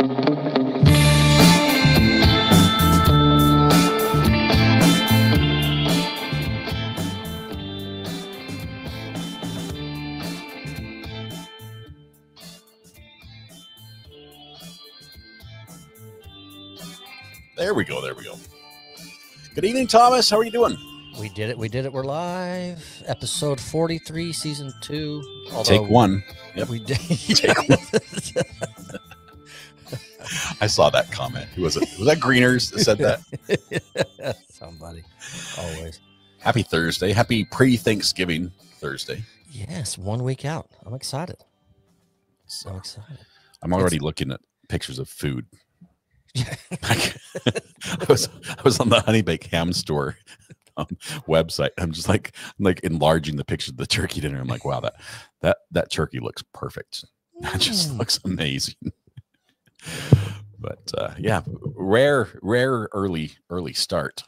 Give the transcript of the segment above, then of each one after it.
There we go. There we go. Good evening, Thomas. How are you doing? We did it. We did it. We're live. Episode 43, season 2. Take one. Yep. We did. I saw that comment. Who was it? Was that Greeners that said that? Somebody. Always. Happy Thursday. Happy pre-Thanksgiving Thursday. Yes, 1 week out. I'm excited. So excited. I'm already looking at pictures of food. I was on the Honey Baked Ham store website. I'm just like enlarging the picture of the turkey dinner. I'm like, wow, that turkey looks perfect. That just looks amazing. But yeah, rare early start.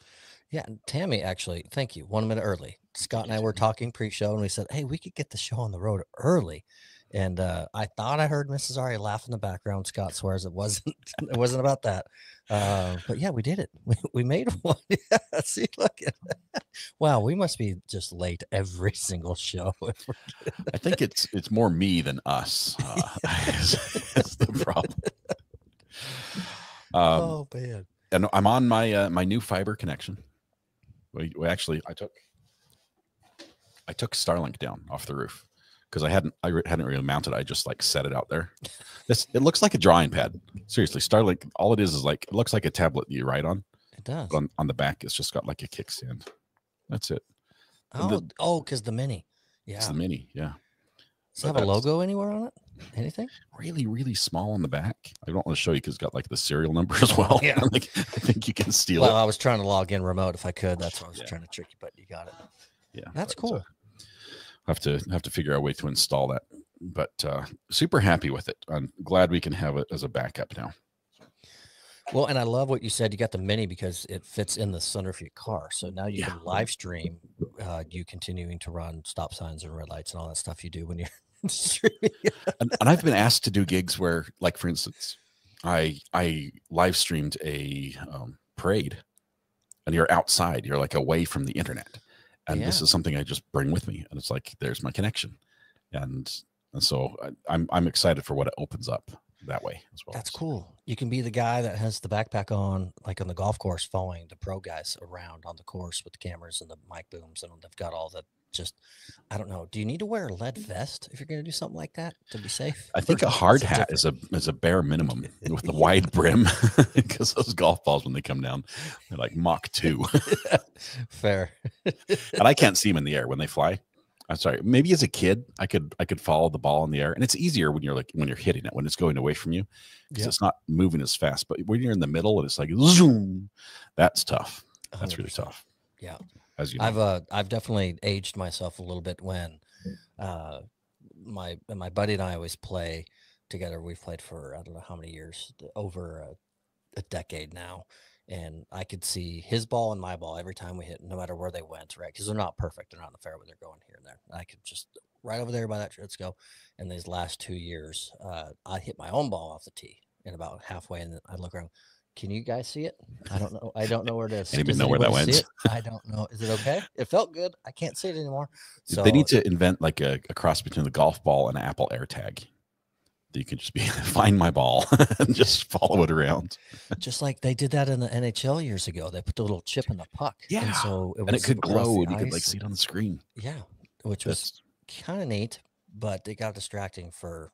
Yeah, Tammy, actually, thank you. 1 minute early. Scott and I were talking pre-show, and we said, hey, we could get the show on the road early. And I thought I heard Mrs. Ari laugh in the background. Scott swears it wasn't about that. But yeah, we did it. We made one. Yeah, see, look at that. Wow, we must be just late every single show. I think it's more me than us. That's the problem. Oh man. And I'm on my new fiber connection. We actually I took Starlink down off the roof. Because I hadn't really mounted it. I just like set it out there. It looks like a drawing pad. Seriously, Starlink, all it is like, it looks like a tablet you write on. It does. But on the back, it's just got like a kickstand. That's it. Oh, because the mini. Yeah. It's the mini, yeah. Does it have a logo anywhere on it? Anything? Really, really small on the back. I don't want to show you because it's got like the serial number as well. Yeah. Like, I think you can steal it. I was trying to log in remote if I could. That's what I was trying to trick you, but you got it. Yeah. That's cool. Have to figure out a way to install that, but super happy with it. I'm glad we can have it as a backup now. Well, and I love what you said. You got the mini because it fits in the sunroof of your car. So now you can live stream you continuing to run stop signs and red lights and all that stuff you do when you're streaming. and I've been asked to do gigs where, like for instance, I live streamed a parade, and you're outside. You're like away from the internet. And this is something I just bring with me, and it's like there's my connection, and so I'm excited for what it opens up that way as well. That's cool. You can be the guy that has the backpack on, like on the golf course, following the pro guys around on the course with the cameras and the mic booms, and they've got all the I don't know. Do you need to wear a lead vest if you're going to do something like that to be safe? I think a hard hat is a bare minimum with the wide brim, because those golf balls when they come down, they're like Mach 2. Fair. And I can't see them in the air when they fly. I'm sorry. Maybe as a kid, I could follow the ball in the air, and it's easier when you're hitting it, when it's going away from you, because it's not moving as fast. But when you're in the middle and it's like zoom, that's tough. That's 100%. Really tough. Yeah. As you know. I've definitely aged myself a little bit when my buddy and I always play together. We've played for I don't know how many years, over a decade now. And I could see his ball and my ball every time we hit, no matter where they went, right? Because they're not perfect. They're not in the fairway. They're going here and there. And I could just right over there by that, let's go. And these last 2 years, I hit my own ball off the tee and about halfway, and I look around. Can you guys see it? I don't know. I don't know where it is. Anybody know where that went? I don't know. Is it okay? It felt good. I can't see it anymore. So they need to invent like a cross between the golf ball and an Apple AirTag. You can just find my ball and just follow it around. Just like they did that in the NHL years ago. They put the little chip in the puck. Yeah. And so it could glow and you could like see it on the screen. Yeah. Which was kind of neat, but it got distracting for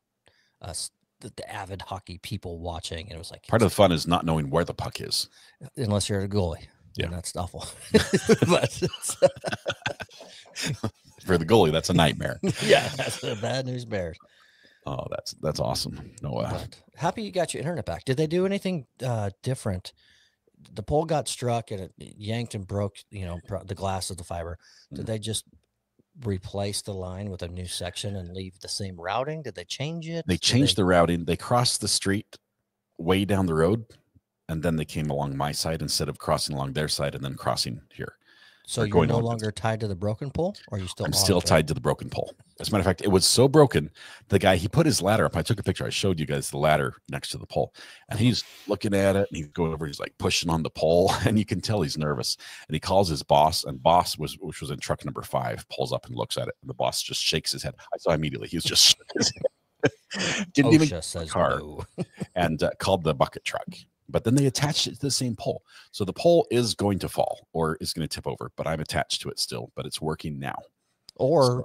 us, the avid hockey people watching. And it was like part of the fun is not knowing where the puck is. Unless you're a goalie. Yeah. And that's awful. But for the goalie, that's a nightmare. Yeah, that's the bad news bears. Oh, that's awesome. No, happy you got your internet back. Did they do anything different? The pole got struck and it yanked and broke, the glass of the fiber. Did they just replace the line with a new section and leave the same routing? Did they change it? They changed the routing. They crossed the street way down the road, and then they came along my side instead of crossing along their side and then crossing here. So you're no longer tied to the broken pole, or are you still? I'm still tied to the broken pole. As a matter of fact, it was so broken. The guy, he put his ladder up. I took a picture. I showed you guys the ladder next to the pole, and he's looking at it, and he's going over. He's like pushing on the pole, and you can tell he's nervous. And he calls his boss, and boss which was in truck number 5, pulls up and looks at it, and the boss just shakes his head. I saw immediately he was just shook his head. Didn't even get the car, no. And called the bucket truck. But then they attached it to the same pole. So the pole is going to fall or is going to tip over, but I'm attached to it still, but it's working now. Or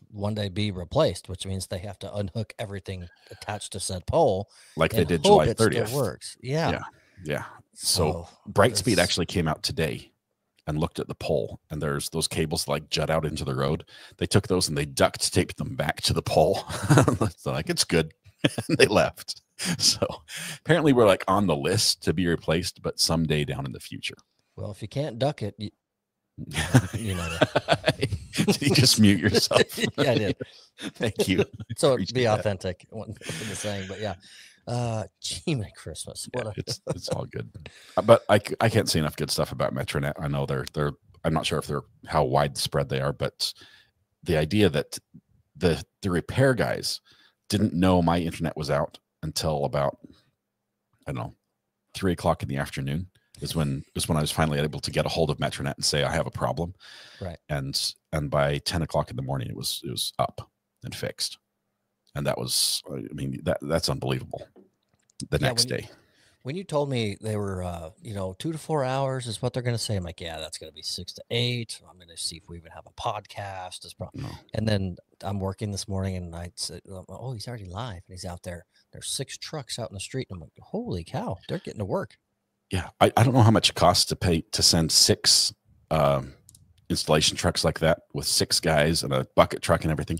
one day be replaced, which means they have to unhook everything attached to said pole. Like they did July 30th. It works. Yeah. Yeah. So Brightspeed actually came out today and looked at the pole, and there's those cables like jut out into the road. They took those and they duct taped them back to the pole. So like, it's good. And they left. So apparently we're like on the list to be replaced, but someday down in the future. Well, if you can't duck it, you know. Did you just mute yourself? Yeah, I did. Thank you. So it'd be authentic. What the saying, but yeah. Gee, my Christmas. It's all good. But I can't say enough good stuff about Metronet. I know they're I'm not sure if they're how widespread they are, but the idea that the repair guys didn't know my internet was out until about, I don't know, 3 o'clock in the afternoon is when I was finally able to get a hold of Metronet and say I have a problem. Right. And by 10 o'clock in the morning, it was up and fixed. And that was, I mean, that's unbelievable. The next day. When you told me they were, 2 to 4 hours is what they're going to say, I'm like, yeah, that's going to be 6 to 8. I'm going to see if we even have a podcast. No. And then I'm working this morning, and I said, oh, he's already live, and he's out there. There's 6 trucks out in the street, and I'm like, holy cow, they're getting to work. Yeah, I don't know how much it costs to pay to send 6 installation trucks like that with 6 guys and a bucket truck and everything.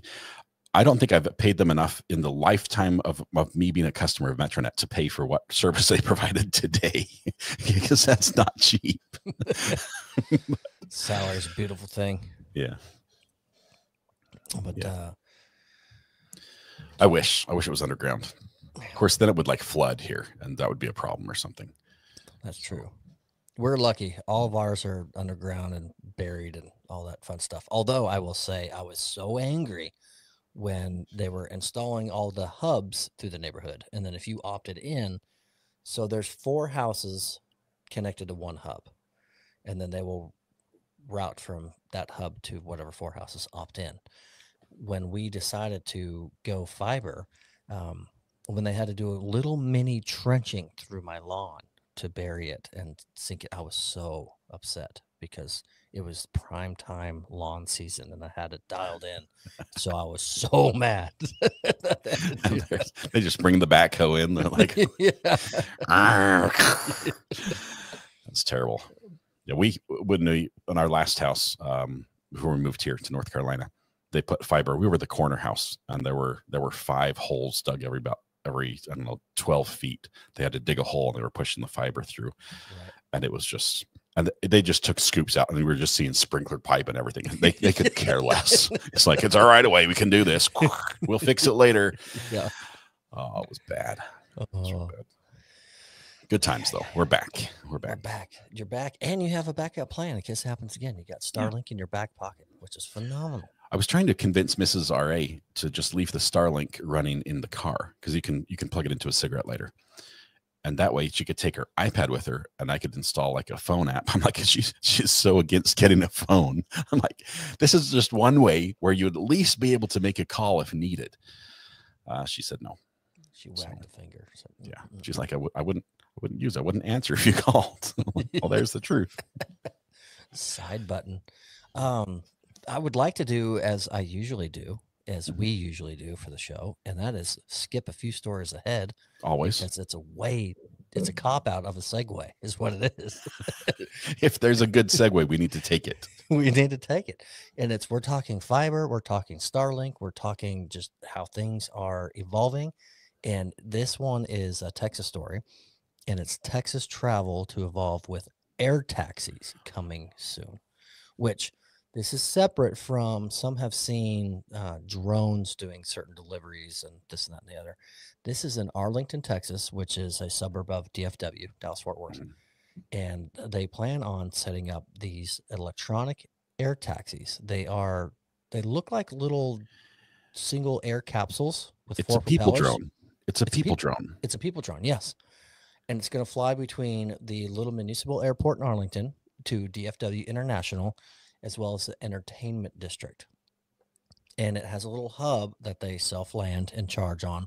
I don't think I've paid them enough in the lifetime of me being a customer of Metronet to pay for what service they provided today, because that's not cheap. Salary is a beautiful thing. Yeah. But I wish it was underground. Of course, then it would like flood here, and that would be a problem or something. That's true. We're lucky. All of ours are underground and buried and all that fun stuff. Although I will say I was so angry when they were installing all the hubs through the neighborhood. And then if you opted in, so there's 4 houses connected to one hub, and then they will route from that hub to whatever 4 houses opt in. When we decided to go fiber, when they had to do a little mini trenching through my lawn to bury it and sink it, I was so upset because it was prime time lawn season and I had it dialed in. So I was so mad. They just bring the backhoe in. They're like, that's terrible. Yeah, we wouldn't, in our last house, before we moved here to North Carolina, they put fiber. We were the corner house, and there were 5 holes dug every I don't know, 12 feet. They had to dig a hole, and they were pushing the fiber through. Right. And it was just, and they just took scoops out, and we were just seeing sprinkler pipe and everything. They could care less. It's like, it's our right of way. We can do this. We'll fix it later. Yeah. Oh, it was bad. It was real bad. Good times though. We're back. We're back. You're back, and you have a backup plan in case it happens again. You got Starlink in your back pocket, which is phenomenal. I was trying to convince Mrs. RA to just leave the Starlink running in the car, because you can plug it into a cigarette lighter, and that way she could take her iPad with her, and I could install like a phone app. I'm like, she's so against getting a phone. I'm like, this is just one way where you would at least be able to make a call if needed. She said no. She wagged a finger. So, yeah, she's like, I wouldn't answer if you called. Well, there's the truth. Side button. I would like to do as I usually do, as we usually do for the show, and that is skip a few stories ahead. Always. Because it's a cop out of a segue is what it is. If there's a good segue, we need to take it. We need to take it. And we're talking fiber, we're talking Starlink, we're talking just how things are evolving. And this one is a Texas story, and it's Texas travel to evolve with air taxis coming soon, which this is separate from, some have seen drones doing certain deliveries and this and that and the other. This is in Arlington, Texas, which is a suburb of DFW, Dallas-Fort Worth. and they plan on setting up these electronic air taxis. They look like little single air capsules with It's a 4 people propellers. drone. It's a people drone. It's a people drone, yes. And it's going to fly between the Little Municipal Airport in Arlington to DFW International, as well as the Entertainment District. And it has a little hub that they self-land and charge on.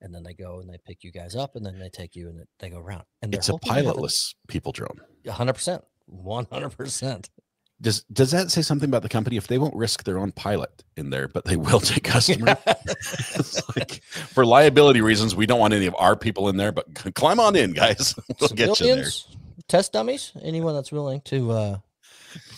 And then they go and they pick you guys up, and then they take you and they go around. And It's a pilotless people drone. 100%. 100%. Does that say something about the company? If they won't risk their own pilot in there, but they will take customers? It's like, for liability reasons, we don't want any of our people in there, but climb on in, guys. We'll get you there. Test dummies, anyone that's willing to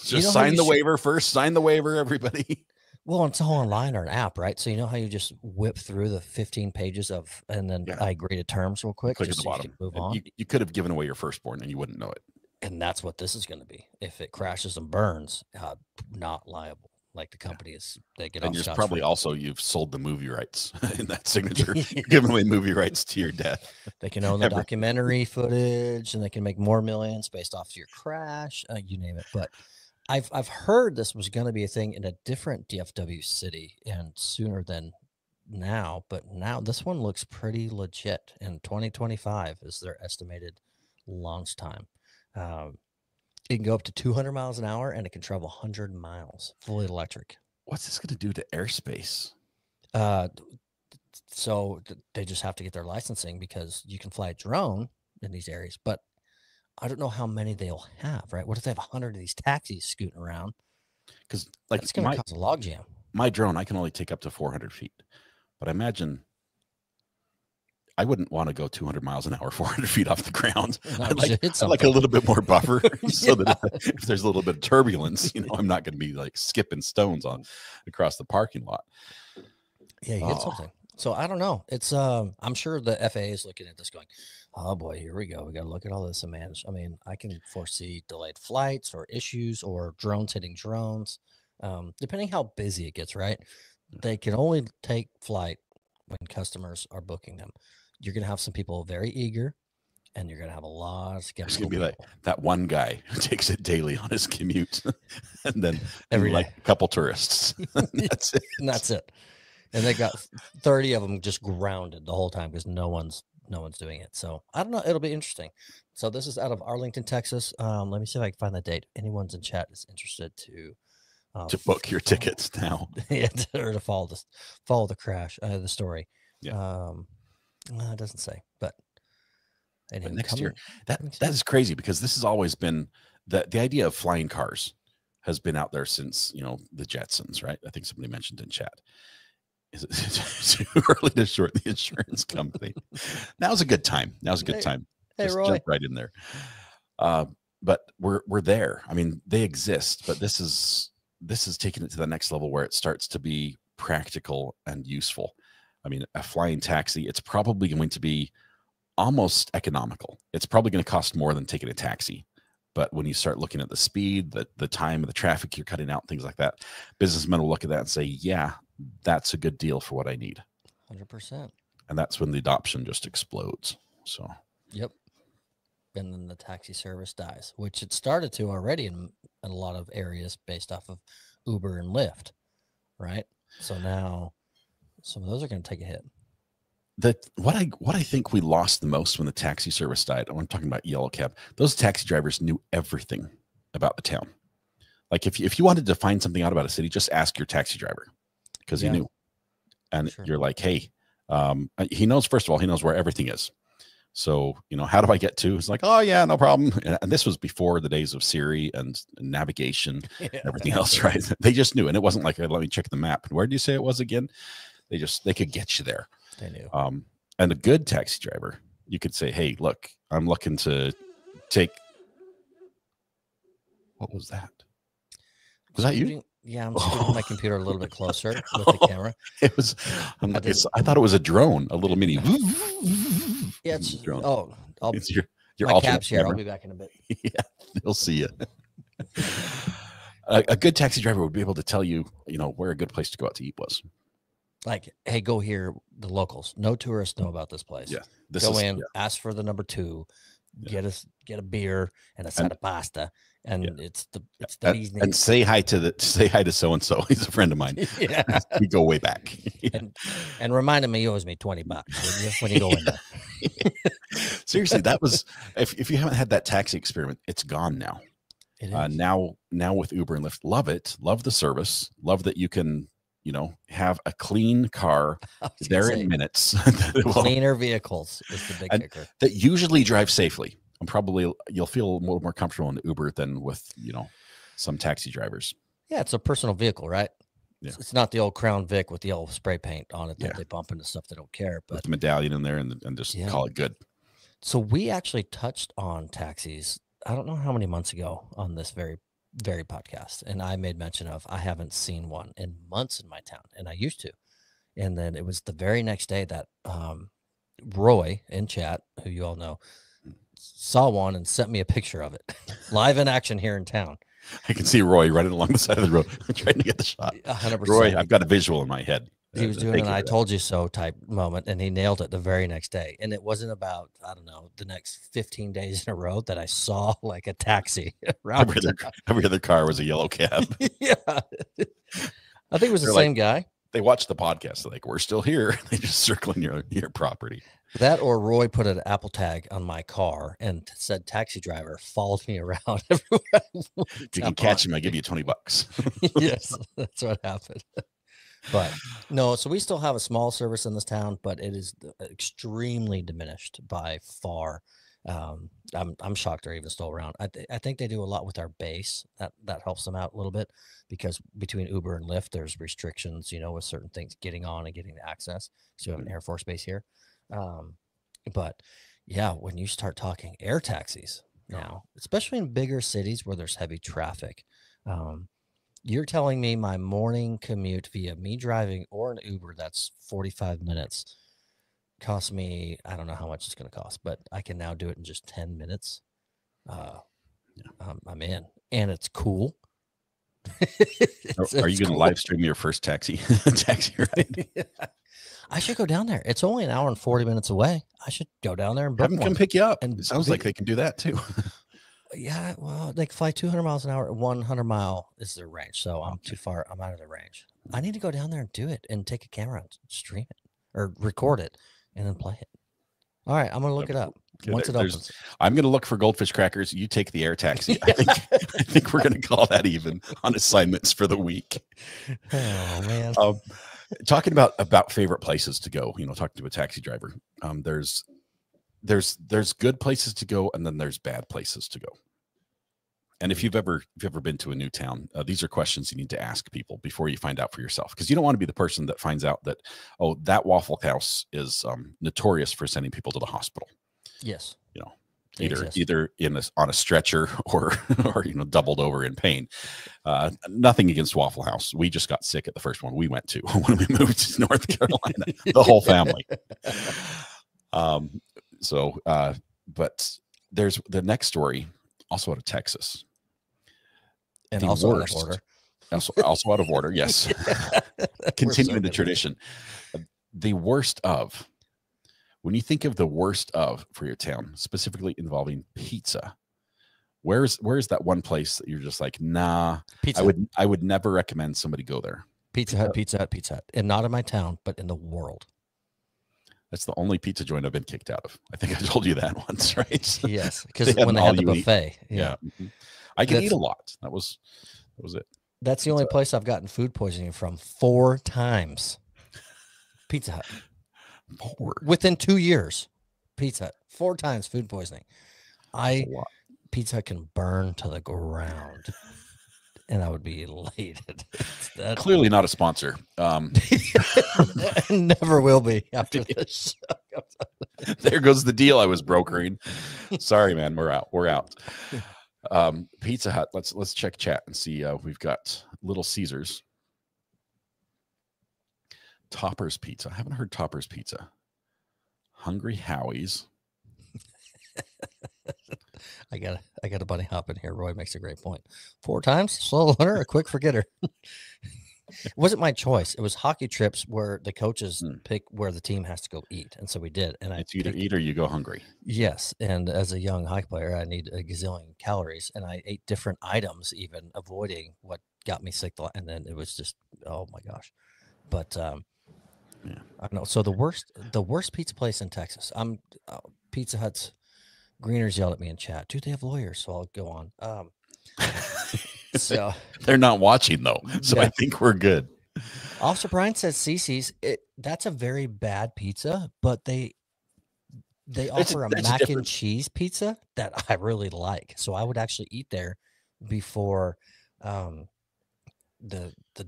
just sign the waiver first. Sign the waiver, everybody. Well, it's all online or an app, right? So you know how you just whip through the 15 pages and then I agree to terms real quick. Click at the bottom. Move on. You could have given away your firstborn and you wouldn't know it. And that's what this is going to be. If it crashes and burns, not liable. Like the company is, they get off. And there's probably also, you've sold the movie rights in that signature. You're giving away movie rights to your death. They can own the documentary footage, and they can make more millions based off your crash, you name it. But I've heard this was going to be a thing in a different DFW city and sooner than now. But now this one looks pretty legit. And 2025 is their estimated launch time. It can go up to 200 miles an hour, and it can travel 100 miles, fully electric. What's this going to do to airspace? So they just have to get their licensing, because you can fly a drone in these areas, but I don't know how many they'll have, right? What if they have 100 of these taxis scooting around? Because like, it's going to cause a logjam. My drone, I can only take up to 400 feet, but I imagine I wouldn't want to go 200 miles an hour, 400 feet off the ground. I'd like a little bit more buffer so that if there's a little bit of turbulence, I'm not going to be like skipping stones across the parking lot. Yeah, you hit something. So I don't know. It's I'm sure the FAA is looking at this going, oh boy, here we go. We got to look at all this and manage. I mean, I can foresee delayed flights or issues or drones hitting drones, depending how busy it gets, right? They can only take flight when customers are booking them. You're going to have some people very eager, and you're going to have a lot of skeptical. It's going to be like that one guy who takes it daily on his commute, and then a couple tourists. That's it. And that's it. And they got 30 of them just grounded the whole time because no one's doing it. So I don't know. It'll be interesting. So this is out of Arlington, Texas. Let me see if I can find the date. Anyone's in chat is interested to book your tickets now. Yeah, or to follow the crash, the story. Yeah. It doesn't say, but next year, that is crazy, because this has always been the idea of flying cars has been out there since the Jetsons, right? I think somebody mentioned in chat. Is it too early to short the insurance company? Now's a good time. Hey, just Roy. jump right in there. But we're there. I mean, they exist, but this is taking it to the next level where it starts to be practical and useful. I mean, a flying taxi, it's probably going to be almost economical. It's probably going to cost more than taking a taxi. But when you start looking at the speed, the time of the traffic you're cutting out, things like that, businessmen will look at that and say, yeah, that's a good deal for what I need. 100%. And that's when the adoption just explodes. So, yep. And then the taxi service dies, which it started to already in a lot of areas based off of Uber and Lyft, right? So now some of those are going to take a hit. What I think we lost the most when the taxi service died, I'm talking about Yellow Cab, those taxi drivers knew everything about the town. Like if you wanted to find something out about a city, just ask your taxi driver, because he knew. And you're like, hey, he knows, first of all, he knows where everything is. So, how do I get to? It's like, oh yeah, no problem. And this was before the days of Siri and navigation, and everything else, right? They just knew. And it wasn't like, let me check the map. Where did you say it was again? They could get you there. They knew. And a good taxi driver, you could say, hey, look, I'm looking to take. What was that? Was that you? Yeah, I'm scooting my computer a little bit closer with the camera. It was. I thought it was a drone, a little mini. Yeah, it's drone. It's your my cab's here. I'll be back in a bit. Yeah, they'll see you. A good taxi driver would be able to tell you, where a good place to go out to eat was. Like, hey, go here. The locals, no tourists know about this place. Yeah, go in, ask for the number 2. get a beer and a set of pasta, and it's the bee's knees. And say hi to so and so. He's a friend of mine. Yeah, we go way back. And reminded me, you owes me $20 when you go in there. Seriously, that was if you haven't had that taxi experiment, it's gone now. It is. Now with Uber and Lyft, love it, love the service, love that you can have a clean car there in minutes. Cleaner vehicles is the big kicker. That usually drive safely. And probably you'll feel a little more comfortable in Uber than with some taxi drivers. Yeah, it's a personal vehicle, right? Yeah. It's not the old Crown Vic with the yellow spray paint on it that they bump into stuff they don't care. But with the medallion in there and just call it good. So we actually touched on taxis, I don't know how many months ago on this very, very podcast. And I made mention of, I haven't seen one in months in my town, and I used to. And then it was the very next day that Roy in chat, who you all know, saw one and sent me a picture of it live in action here in town. I can see Roy running along the side of the road trying to get the shot. 100%. Roy, I've got a visual in my head. He was doing an I told you so type moment, and he nailed it the very next day. And it wasn't about, I don't know, the next 15 days in a row that I saw like a taxi. Every other car was a yellow cab. Yeah. I think it was the same guy. They watched the podcast. They're like, we're still here. They just circling your property. That or Roy put an Apple tag on my car and said taxi driver, followed me around everywhere. If you can catch him, I give you $20. Yes, that's what happened. But no, so we still have a small service in this town, but it is extremely diminished by far. I'm shocked they're even still around. I think they do a lot with our base. That helps them out a little bit, because between Uber and Lyft, there's restrictions, with certain things getting on and getting the access. So we have an Air Force base here. But yeah, when you start talking air taxis now, especially in bigger cities where there's heavy traffic, you're telling me my morning commute via me driving or an Uber that's 45 minutes costs me, I don't know how much it's going to cost, but I can now do it in just 10 minutes. I'm in, and it's cool. Are you going to live stream your first taxi ride? I should go down there. It's only an hour and 40 minutes away. I should go down there and have them come pick you up. And it sounds like they can do that too. Yeah, well, they can fly 200 miles an hour. 100 mile is their range, so I'm too far. I'm out of the range. I need to go down there and do it and take a camera and stream it or record it and then play it. All right, I'm going to look it up. Once it opens. I'm going to look for goldfish crackers. You take the air taxi. I think we're going to call that even on assignments for the week. Oh, man. Talking about favorite places to go, talking to a taxi driver. There's good places to go, and then there's bad places to go. And if you've ever been to a new town, these are questions you need to ask people before you find out for yourself, because you don't want to be the person that finds out that, oh, that Waffle House is notorious for sending people to the hospital. Yes, either on a stretcher or doubled over in pain. Nothing against Waffle House. We just got sick at the first one we went to when we moved to North Carolina. The whole family. But there's the next story, also out of Texas. And also out of order. Also out of order, yes. Continuing the tradition. The worst of, when you think of the worst of for your town, specifically involving pizza, where's that one place that you're just like, nah, pizza. I would never recommend somebody go there? Pizza Hut. And not in my town, but in the world. That's the only pizza joint I've been kicked out of. I think I told you that once, right? Yes, because when they had the buffet. Yeah. I can eat a lot. That was it. That's the only place I've gotten food poisoning from 4 times. Pizza Hut. 4 within 2 years. Pizza Hut 4 times food poisoning. Pizza Hut can burn to the ground, and I would be elated. Clearly not a sponsor. Never will be after this. There goes the deal I was brokering. Sorry, man. We're out. Pizza Hut. Let's check chat and see. We've got Little Caesars, Topper's Pizza. I haven't heard Topper's Pizza. Hungry Howie's. I got a bunny hop in here. Roy makes a great point. 4 times, slow learner, a quick forgetter. It wasn't my choice. It was hockey trips where the coaches pick where the team has to go eat, and so we did. And it's either eat or you go hungry. Yes, and as a young hockey player, I need a gazillion calories, and I ate different items, even avoiding what got me sick. And then it was just, oh my gosh. But yeah, I don't know. So the worst pizza place in Texas. Pizza Hut's Greeners yelled at me in chat. Dude, they have lawyers, so I'll go on. So they're not watching though, so yeah. I think we're good. Officer Brian says Cece's. That's a very bad pizza, but they offer a mac and cheese pizza that I really like. So I would actually eat there before the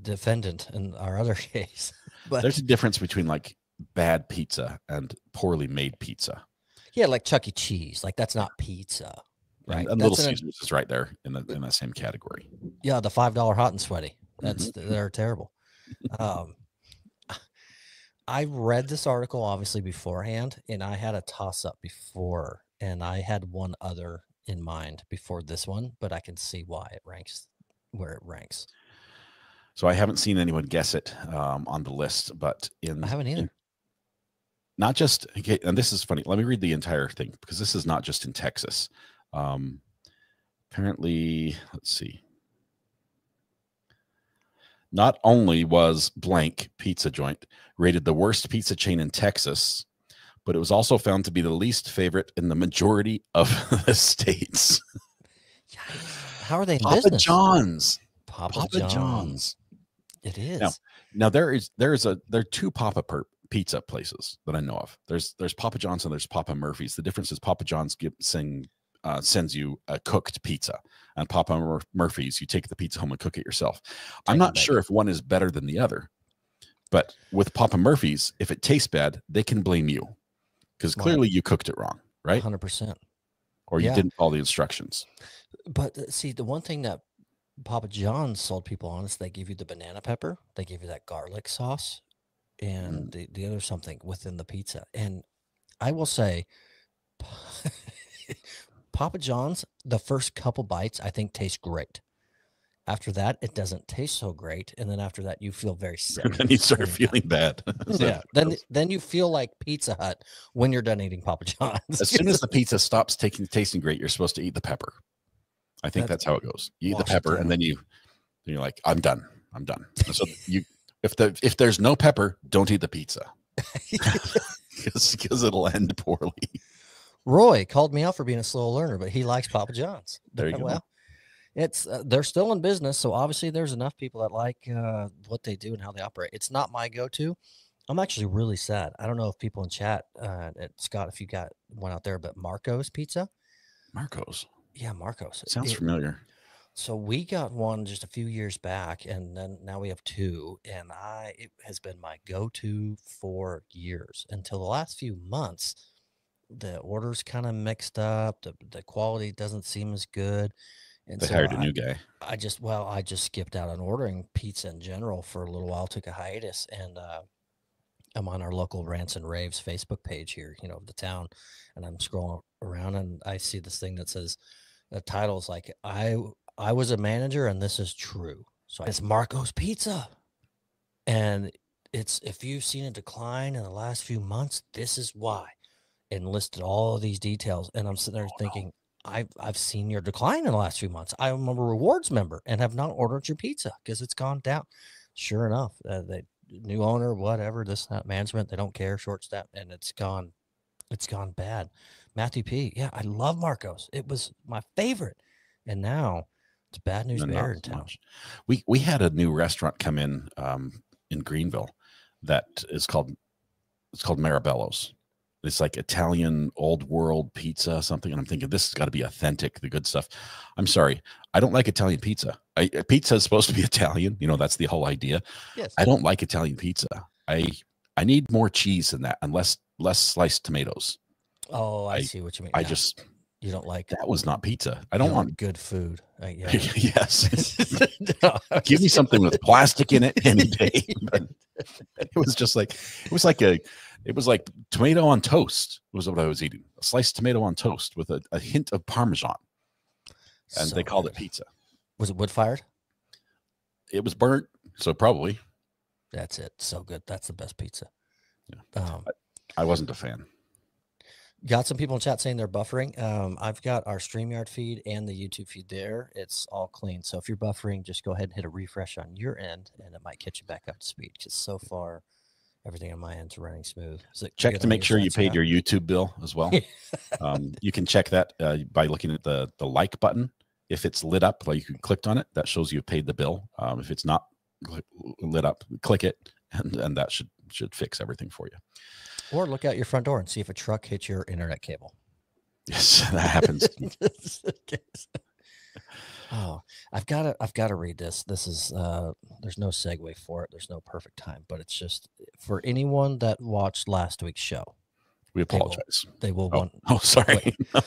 defendant in our other case. But there's a difference between like bad pizza and poorly made pizza. Yeah, like Chuck E. Cheese. Like that's not pizza. Right. And Little Caesars is right there in that same category. Yeah, the $5 hot and sweaty. They're terrible. I read this article obviously beforehand, and I had a toss-up before, and I had one other in mind before this one, but I can see why it ranks where it ranks. So I haven't seen anyone guess it on the list, but I haven't either. Not just, okay, and this is funny. Let me read the entire thing because this is not just in Texas. Apparently, let's see. Not only was blank pizza joint rated the worst pizza chain in Texas, but it was also found to be the least favorite in the majority of the states. How are they in Papa business? John's. Papa John's. It is. Now there are two pizza places that I know of. There's Papa John's and there's Papa Murphy's. The difference is Papa John's sends you a cooked pizza, and Papa Murphy's, you take the pizza home and cook it yourself. I'm not sure if one is better than the other, but with Papa Murphy's, if it tastes bad, they can blame you because clearly you cooked it wrong, right? 100%. Or you didn't follow the instructions. But see, the one thing that Papa John's sold people on is they give you the banana pepper, they give you that garlic sauce, and the other something within the pizza. And I will say, Papa John's, the first couple bites, I think taste great. After that, it doesn't taste so great. And then after that, you feel very sick. Then you start feeling bad. Yeah. Then you feel like Pizza Hut when you're done eating Papa John's. As soon as the pizza stops tasting great, you're supposed to eat the pepper. I think that's how it goes. You eat the pepper and then you're like, I'm done. So if there's no pepper, don't eat the pizza. Because it'll end poorly. Roy called me out for being a slow learner, but he likes Papa John's. There you go. Well, it's they're still in business, so obviously there's enough people that like what they do and how they operate. It's not my go-to. I'm actually really sad. I don't know if people in chat, Scott, if you got one out there, but Marco's Pizza. Marco's. Yeah, Marco's. Sounds familiar. So we got one just a few years back, and then now we have two, and it has been my go-to for years until the last few months. The orders kind of mixed up. The quality doesn't seem as good. And they hired a new guy. I just skipped out on ordering pizza in general for a little while, took a hiatus, and I'm on our local Rants and Raves Facebook page here, of the town, and I'm scrolling around and I see this thing that says, the title's like, I was a manager and this is true. So it's Marco's Pizza. And it's, if you've seen a decline in the last few months, this is why. And listed all of these details. And I'm sitting there thinking, I've seen your decline in the last few months. I'm a rewards member and have not ordered your pizza because it's gone down. Sure enough, the new owner, whatever, this, that management, they don't care, short staff, and it's gone bad. Matthew P. Yeah, I love Marco's. It was my favorite. And now it's bad news bear in town. We had a new restaurant come in Greenville that is called Marabello's. It's like Italian old world pizza, something. And I'm thinking, this has got to be authentic, the good stuff. I'm sorry. I don't like Italian pizza. Pizza is supposed to be Italian. That's the whole idea. Yes. I don't like Italian pizza. I need more cheese than that and less sliced tomatoes. Oh, I see what you mean. You don't like that was not pizza. I don't want good food. Yeah. Yes. Give me something with plastic in it any day. But it was like tomato on toast was what I was eating. A sliced tomato on toast with a hint of Parmesan. And they called it pizza. Was it wood fired? it was burnt, so probably. That's it. So good. That's the best pizza. Yeah. I wasn't a fan. Got some people in chat saying they're buffering. I've got our StreamYard feed and the YouTube feed there. It's all clean. So if you're buffering, just go ahead and hit a refresh on your end, and it might catch you back up to speed, because so far everything on my end's running smooth. Check to make sure you paid your YouTube bill as well. You can check that by looking at the like button. If it's lit up, like you clicked on it, that shows you paid the bill. If it's not lit up, click it, and that should fix everything for you. Or look out your front door and see if a truck hits your internet cable. Yes, that happens. Oh, I've got to read this. This is there's no segue for it. There's no perfect time, but it's just for anyone that watched last week's show. We apologize. They will want. Oh, sorry. No.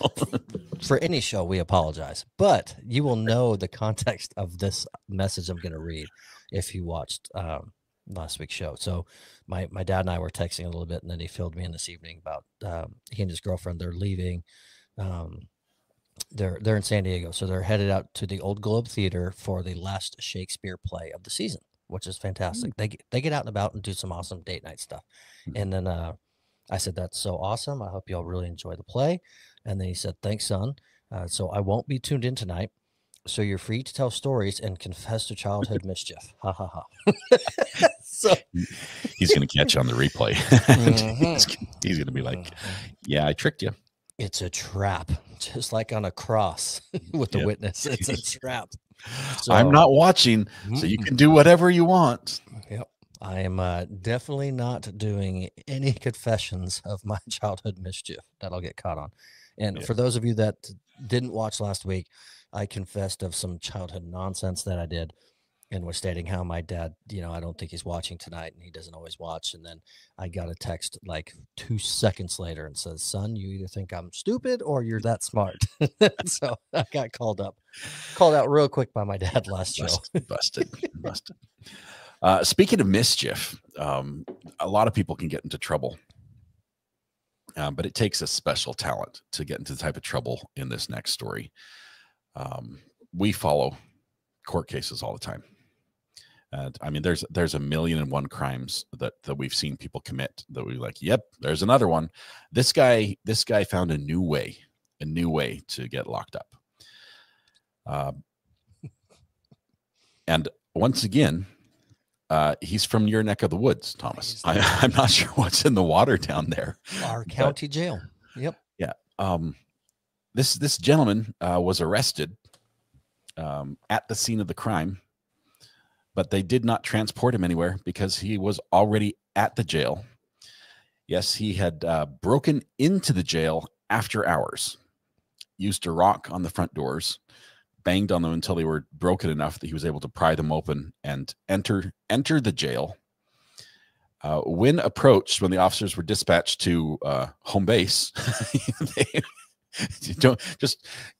For any show, we apologize, but you will know the context of this message I'm going to read if you watched last week's show. So my dad and I were texting a little bit, and then he filled me in this evening about he and his girlfriend, they're leaving. They're in San Diego, so they're headed out to the Old Globe Theater for the last Shakespeare play of the season, which is fantastic. They get out and about and do some awesome date night stuff. And then I said, that's so awesome. I hope y'all really enjoy the play. And then he said, thanks, son. So I won't be tuned in tonight. So you're free to tell stories and confess to childhood mischief. Ha ha ha. So he's going to catch you on the replay. He's going to be like, yeah, I tricked you. It's a trap, just like on a cross with the witness. It's a trap. So, I'm not watching, so you can do whatever you want. Yep. I am definitely not doing any confessions of my childhood mischief that I'll get caught on. And for those of you that didn't watch last week, I confessed of some childhood nonsense that I did, and was stating how my dad, I don't think he's watching tonight, and he doesn't always watch. And then I got a text like 2 seconds later and says, son, you either think I'm stupid or you're that smart. So I got called out real quick by my dad last show. Busted. Speaking of mischief, a lot of people can get into trouble, but it takes a special talent to get into the type of trouble in this next story. We follow court cases all the time. And I mean, there's 1,000,001 crimes that we've seen people commit that we're like, yep, there's another one. This guy found a new way to get locked up. And once again, he's from your neck of the woods, Thomas. I'm not sure what's in the water down there. Our county jail. Yep. Yeah. This gentleman was arrested at the scene of the crime, but they did not transport him anywhere because he was already at the jail. Yes, he had broken into the jail after hours, used a rock on the front doors, banged on them until they were broken enough that he was able to pry them open and enter the jail. When approached, when the officers were dispatched to home base,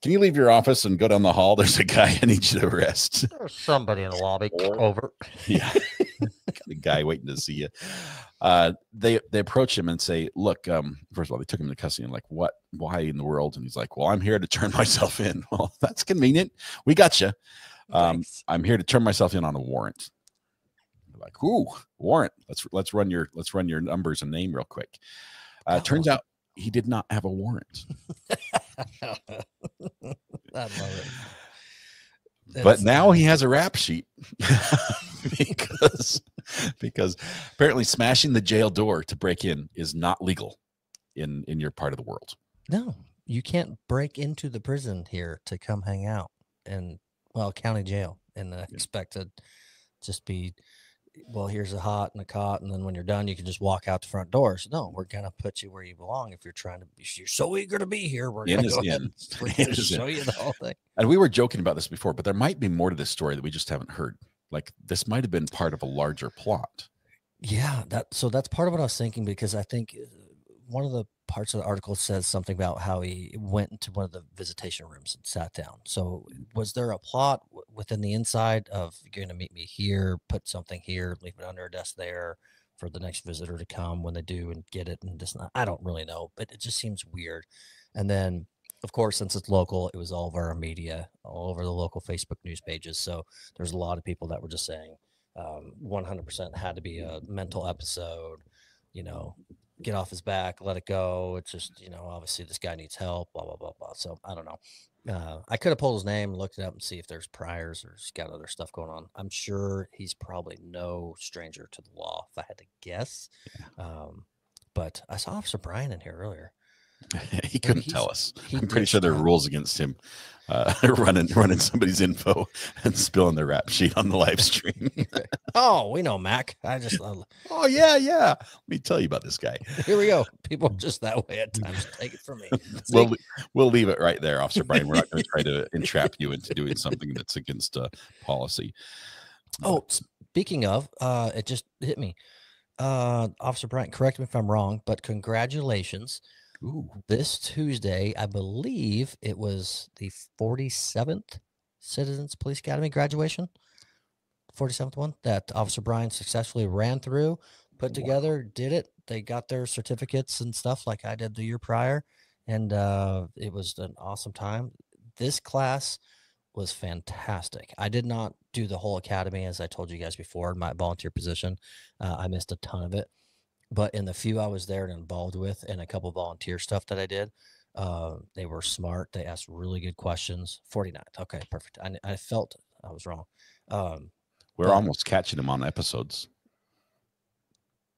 can you leave your office and go down the hall? There's a guy I need you to arrest. There's somebody in the lobby. Over. Yeah. Got a guy waiting to see you. They approach him and say, look, first of all, they took him into custody and like, why in the world? And he's like, well, I'm here to turn myself in. Well, that's convenient. We got you. I'm here to turn myself in on a warrant. They're like, ooh, warrant. Let's run your numbers and name real quick. Turns out he did not have a warrant. I love it. But now he has a rap sheet because apparently smashing the jail door to break in is not legal in your part of the world. No, you can't break into the prison here to come hang out and county jail and expect to just be, well, here's a hot and a cot, and then when you're done, you can just walk out the front doors. No, we're gonna put you where you belong. If you're so eager to be here, we're gonna show you the whole thing. And we were joking about this before, but there might be more to this story that we just haven't heard. Like this might have been part of a larger plot. Yeah, that's part of what I was thinking, because I think one of the parts of the article says something about how he went into one of the visitation rooms and sat down. So was there a plot within the inside of, you're going to meet me here, put something here, leave it under a desk there for the next visitor to come when they do and get it and just not, I don't really know, but it just seems weird. And then of course, since it's local, it was all of our media, all over the local Facebook news pages. So there's a lot of people that were just saying 100% had to be a mental episode, you know, get off his back, let it go. It's just, you know, obviously this guy needs help, blah, blah, blah, blah. So I don't know. I could have pulled his name and looked it up and see if there's priors or he's got other stuff going on. I'm sure he's probably no stranger to the law, if I had to guess. But I saw Officer Brian in here earlier. He couldn't tell us. I'm pretty sure there are rules against him running somebody's info and spilling their rap sheet on the live stream. Oh, we know Mac. Oh yeah. Let me tell you about this guy. Here we go. People are just that way at times. Take it from me. We'll leave it right there, Officer Brian. We're not going to try to entrap you into doing something that's against policy. Oh, speaking of, it just hit me. Officer Brian, correct me if I'm wrong, but congratulations. Ooh. This Tuesday, I believe it was the 47th Citizens Police Academy graduation. 47th one that Officer Brian successfully ran through, put together, did it. They got their certificates and stuff like I did the year prior. And it was an awesome time. This class was fantastic. I did not do the whole academy, as I told you guys before, in my volunteer position. I missed a ton of it. But in the few I was there and involved with and a couple volunteer stuff that I did, they were smart. They asked really good questions. 49th. Okay, perfect. I felt I was wrong. We're almost catching him on episodes.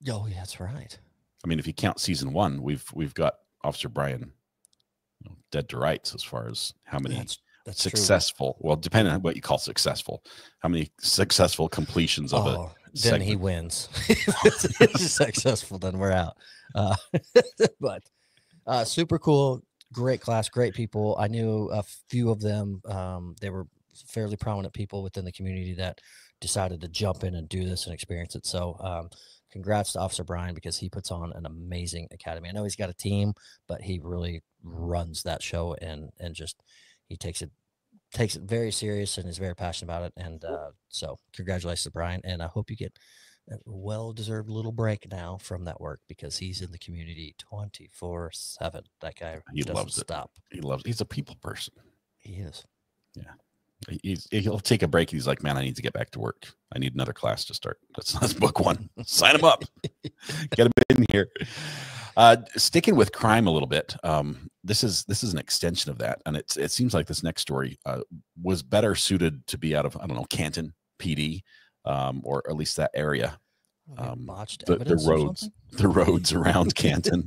Oh, yeah, that's right. I mean, if you count season 1, we've got Officer Brian dead to rights as far as how many that's successful. True. Well, depending on what you call successful, how many successful completions of it. Then he wins. If it's successful, then we're out. But super cool, great class, great people. I knew a few of them. They were fairly prominent people within the community that decided to jump in and do this and experience it. So congrats to Officer Brian, because he puts on an amazing academy. I know he's got a team, but he really runs that show and just he takes it very serious and is very passionate about it. And so congratulations to Brian, and I hope you get a well-deserved little break now from that work, because he's in the community 24/7. That guy, he loves it. Stop. He's a people person. He is. Yeah. He'll take a break. He's like, man, I need to get back to work. I need another class to start. Let's book one. Sign him up. Get him in here. Sticking with crime a little bit. This is an extension of that, and it seems like this next story was better suited to be out of, I don't know, Canton PD, or at least that area. The roads around Canton.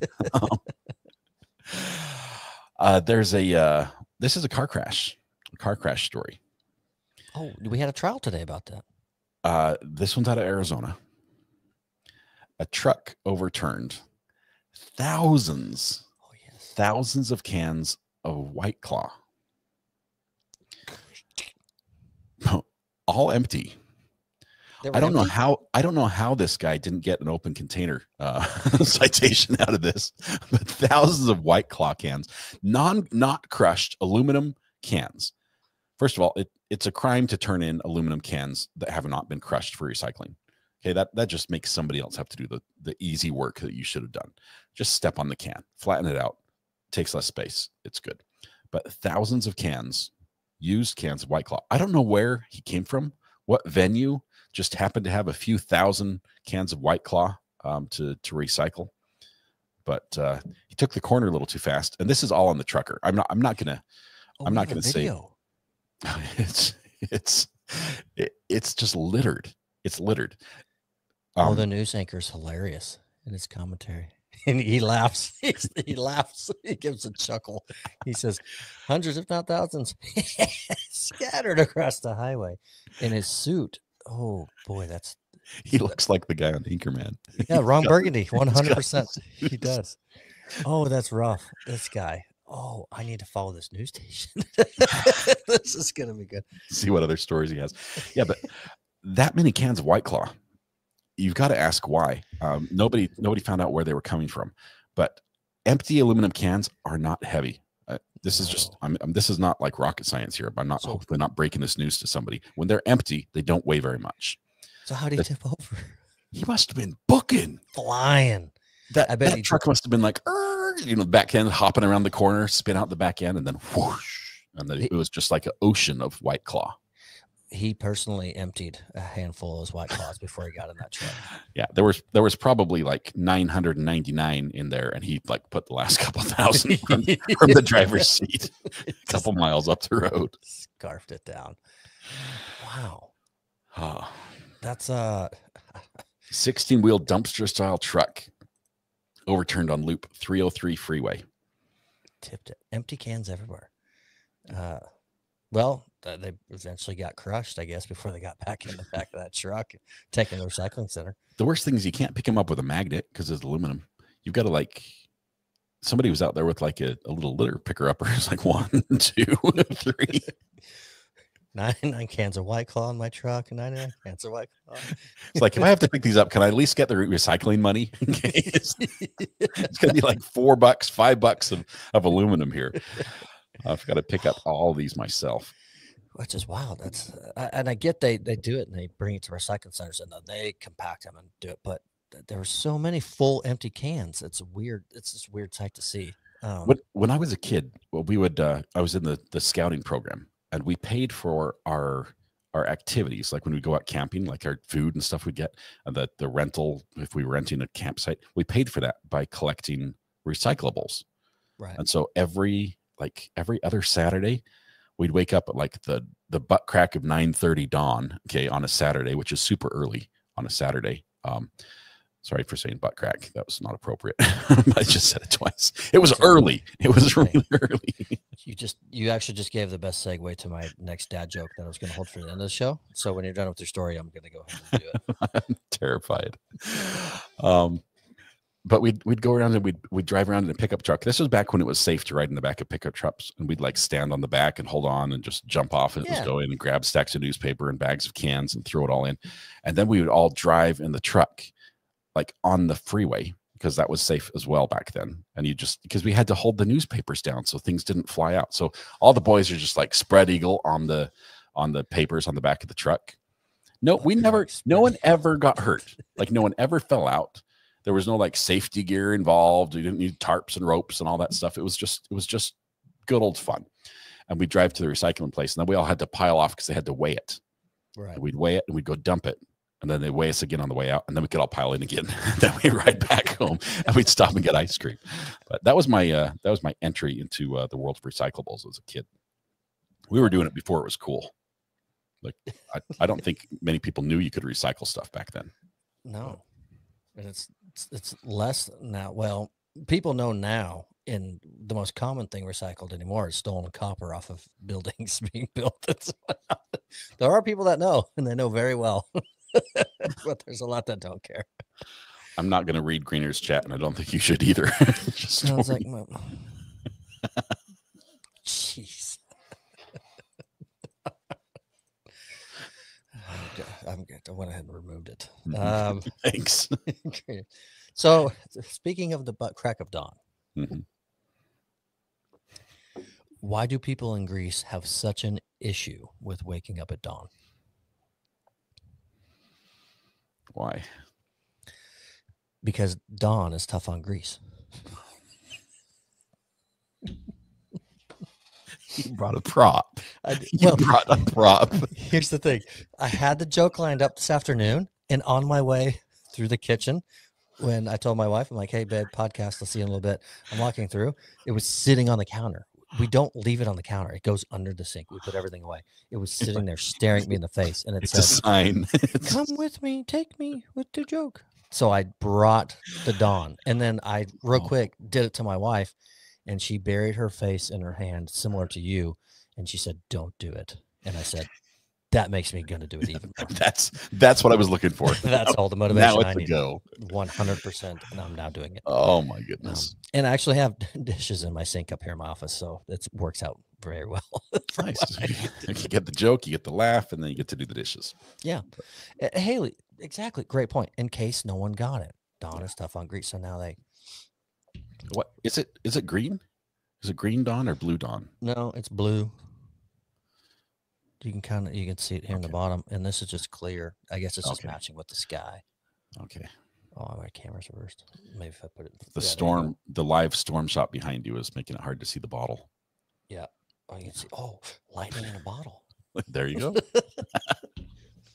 This is a car crash story. Oh, we had a trial today about that. This one's out of Arizona. A truck overturned thousands of cans of White Claw, all empty. I don't know how this guy didn't get an open container citation out of this, but thousands of White Claw cans, not crushed aluminum cans. First of all, it's a crime to turn in aluminum cans that have not been crushed for recycling. Okay, that just makes somebody else have to do the easy work that you should have done. Just step on the can, flatten it out, takes less space. It's good. But thousands of cans, used cans of White Claw. I don't know where he came from, what venue just happened to have a few thousand cans of White Claw to recycle. But he took the corner a little too fast, and this is all on the trucker. I'm not gonna say it's just littered. It's littered. The news anchor is hilarious in his commentary, and he laughs. He laughs. He gives a chuckle. He says, "Hundreds, if not thousands, scattered across the highway." In his suit. Oh boy, he looks like the guy on Anchorman. Yeah, Ron Burgundy, 100%. He does. Oh, that's rough. This guy. Oh, I need to follow this news station. This is gonna be good. See what other stories he has. Yeah, but that many cans of White Claw, you've got to ask why. Nobody found out where they were coming from. But empty aluminum cans are not heavy. This is just, this is not like rocket science here. I'm hopefully not breaking this news to somebody. When they're empty, they don't weigh very much. So how did he tip over? He must have been booking, flying. I bet that truck must have been like, the back end hopping around the corner, spin out the back end, and then whoosh. And then it was just like an ocean of White Claw. He personally emptied a handful of those White Claws before he got in that truck. Yeah, there was probably like 999 in there, and he like put the last couple thousand from the driver's seat, a couple miles up the road. Scarfed it down. Wow. Oh. That's 16-wheel dumpster style truck overturned on Loop 303 freeway. Tipped it. Empty cans everywhere. Well, they eventually got crushed, I guess, before they got back in the back of that truck, taken to the recycling center. The worst thing is you can't pick them up with a magnet because it's aluminum. You've got to somebody was out there with like a little litter picker upper. It's like 1, 2, 3. 99 cans of White Claw in my truck and 99 cans of White Claw. It's like, if I have to pick these up, can I at least get the recycling money? It's going to be like $4, $5 of aluminum here. I've got to pick up all these myself. Which is wild. That's and I get they do it and they bring it to recycling centers and they compact them and do it. But there are so many full empty cans. It's weird. It's this weird sight to see. When I was a kid, we would I was in the scouting program, and we paid for our activities, like when we go out camping, like our food and stuff we'd get, and the rental, if we were renting a campsite, we paid for that by collecting recyclables. Right. And so every other Saturday, we'd wake up at like the butt crack of 9:30 dawn, okay, on a Saturday, which is super early on a Saturday. Sorry for saying butt crack. That was not appropriate. I just said it twice. It was early. It was really early. You actually just gave the best segue to my next dad joke that I was going to hold for the end of the show. So when you're done with your story, I'm going to go ahead and do it. I'm terrified. But we'd go around and we'd drive around in a pickup truck. This was back when it was safe to ride in the back of pickup trucks, and we'd like stand on the back and hold on and just jump off as it was going and grab stacks of newspaper and bags of cans and throw it all in. And then we would all drive in the truck, like on the freeway, because that was safe as well back then. And because we had to hold the newspapers down so things didn't fly out. So all the boys are just like spread eagle on the papers on the back of the truck. No, no one ever got hurt. Like no one ever fell out. There was no like safety gear involved. We didn't need tarps and ropes and all that stuff. It was just good old fun. And we'd drive to the recycling place, and then we all had to pile off because they had to weigh it. Right. And we'd weigh it and we'd go dump it. And then they weigh us again on the way out, and then we could all pile in again. Then we ride back home, and we'd stop and get ice cream. But that was my entry into the world of recyclables as a kid. We were doing it before it was cool. Like I don't think many people knew you could recycle stuff back then. No, and it's less now. Well, people know now. And the most common thing recycled anymore is stolen copper off of buildings being built. There are people that know, and they know very well. But there's a lot that don't care. I'm not going to read Greener's chat, and I don't think you should either. Sounds like jeez. I went ahead and removed it. Thanks. So, speaking of the butt crack of dawn, why do people in Greece have such an issue with waking up at dawn? Why? Because dawn is tough on Greece. You brought a prop. Brought a prop. Here's the thing. I had the joke lined up this afternoon, and on my way through the kitchen, when I told my wife, I'm like, hey, babe, podcast, I'll see you in a little bit. I'm walking through. It was sitting on the counter. We don't leave it on the counter. It goes under the sink. We put everything away. It was sitting there staring at me in the face. And it said, a sign. Come with me. Take me with the joke. So I brought the dawn. And then I real quick did it to my wife. And she buried her face in her hand, similar to you. And she said, don't do it. And I said, that makes me going to do it even more. That's what I was looking for. That's all the motivation now I need. Go. 100%. And I'm now doing it. Oh, my goodness. And I actually have dishes in my sink up here in my office. So it works out very well. Nice. You get the joke, you get the laugh, and then you get to do the dishes. Yeah. Haley, exactly. Great point. In case no one got it. Dawn is tough on Greece. So now they. What is it? Is it green? Is it green dawn or blue dawn? No, it's blue. You can see it here in the bottom, and this is just clear. I guess it's just matching with the sky. Okay. Oh, my camera's reversed. Maybe if I put it. The live storm shot behind you is making it hard to see the bottle. Yeah. Oh, you can see. Oh, lightning in a bottle. There you go.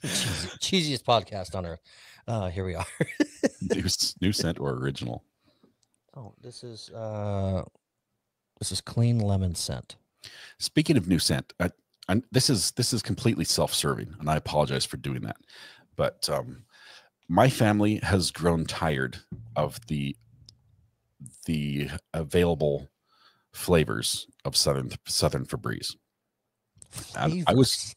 Cheesiest podcast on earth. Here we are. New scent or original? Oh, this is clean lemon scent. Speaking of new scent, this is completely self-serving, and I apologize for doing that. But my family has grown tired of the available flavors of Southern Febreze. And I was,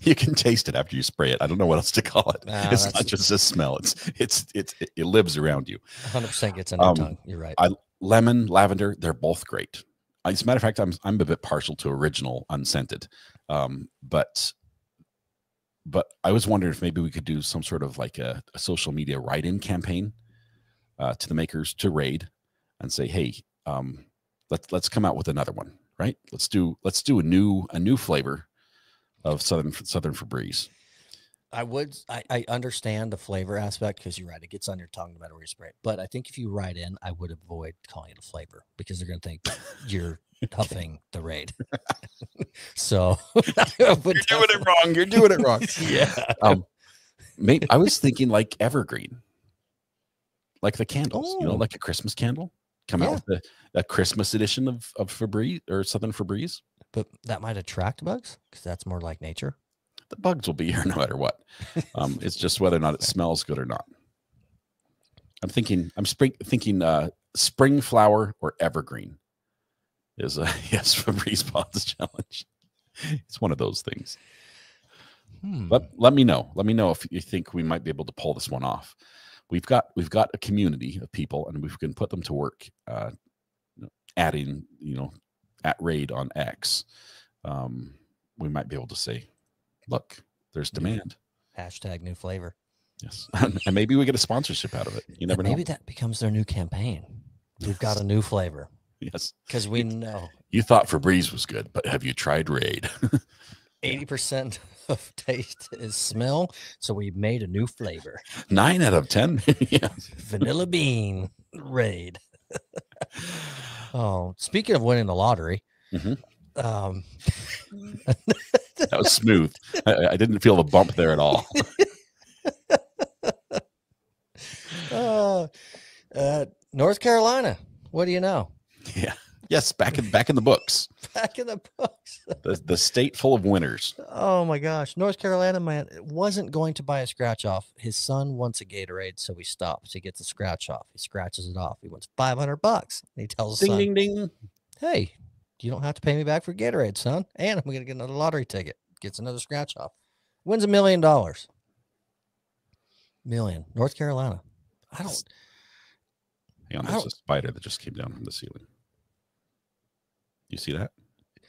you can taste it after you spray it. I don't know what else to call it. It's not just a smell. It lives around you. 100% gets on your tongue. You're right. Lemon, lavender, they're both great. As a matter of fact, I'm a bit partial to original unscented. But I was wondering if maybe we could do some sort of like a social media write-in campaign to the makers, to Raid, and say, hey, let's come out with another one. Right? Let's do a new flavor of Southern Febreze. I understand the flavor aspect, because you're right. It gets on your tongue no matter where you spray it. But I think if you write in, I would avoid calling it a flavor, because they're going to think you're huffing the Raid. So you're doing it wrong. You're doing it wrong. Yeah. I was thinking like evergreen, like the candles, like a Christmas candle. Come out with a Christmas edition of Febreze or Southern Febreze. But that might attract bugs, because that's more like nature. The bugs will be here no matter what. It's just whether or not it smells good or not. I'm thinking spring flower or evergreen is yes, Febreze Pods challenge. It's one of those things. But let me know. Let me know if you think we might be able to pull this one off. We've got a community of people, and we can put them to work adding, at Raid on X. We might be able to say, look, there's demand. Hashtag new flavor. Yes. And maybe we get a sponsorship out of it. You never know. Maybe that becomes their new campaign. We've got a new flavor. Yes. Because we know. You thought Febreze was good, but have you tried Raid? 80% of taste is smell, so we made a new flavor. 9 out of 10. Yeah. Vanilla bean Raid. Oh, speaking of winning the lottery, that was smooth. I didn't feel the bump there at all. North Carolina. What do you know? Yeah. Yes, back in the books. Back in the books. The state full of winners. Oh my gosh. North Carolina man wasn't going to buy a scratch off. His son wants a Gatorade, so he stops. He gets a scratch off. He scratches it off. He wants $500. He tells his son, ding, ding. Hey, you don't have to pay me back for Gatorade, son. And I'm going to get another lottery ticket. Gets another scratch off. Wins $1 million. North Carolina. Hang on, there's a spider that just came down from the ceiling. You see that?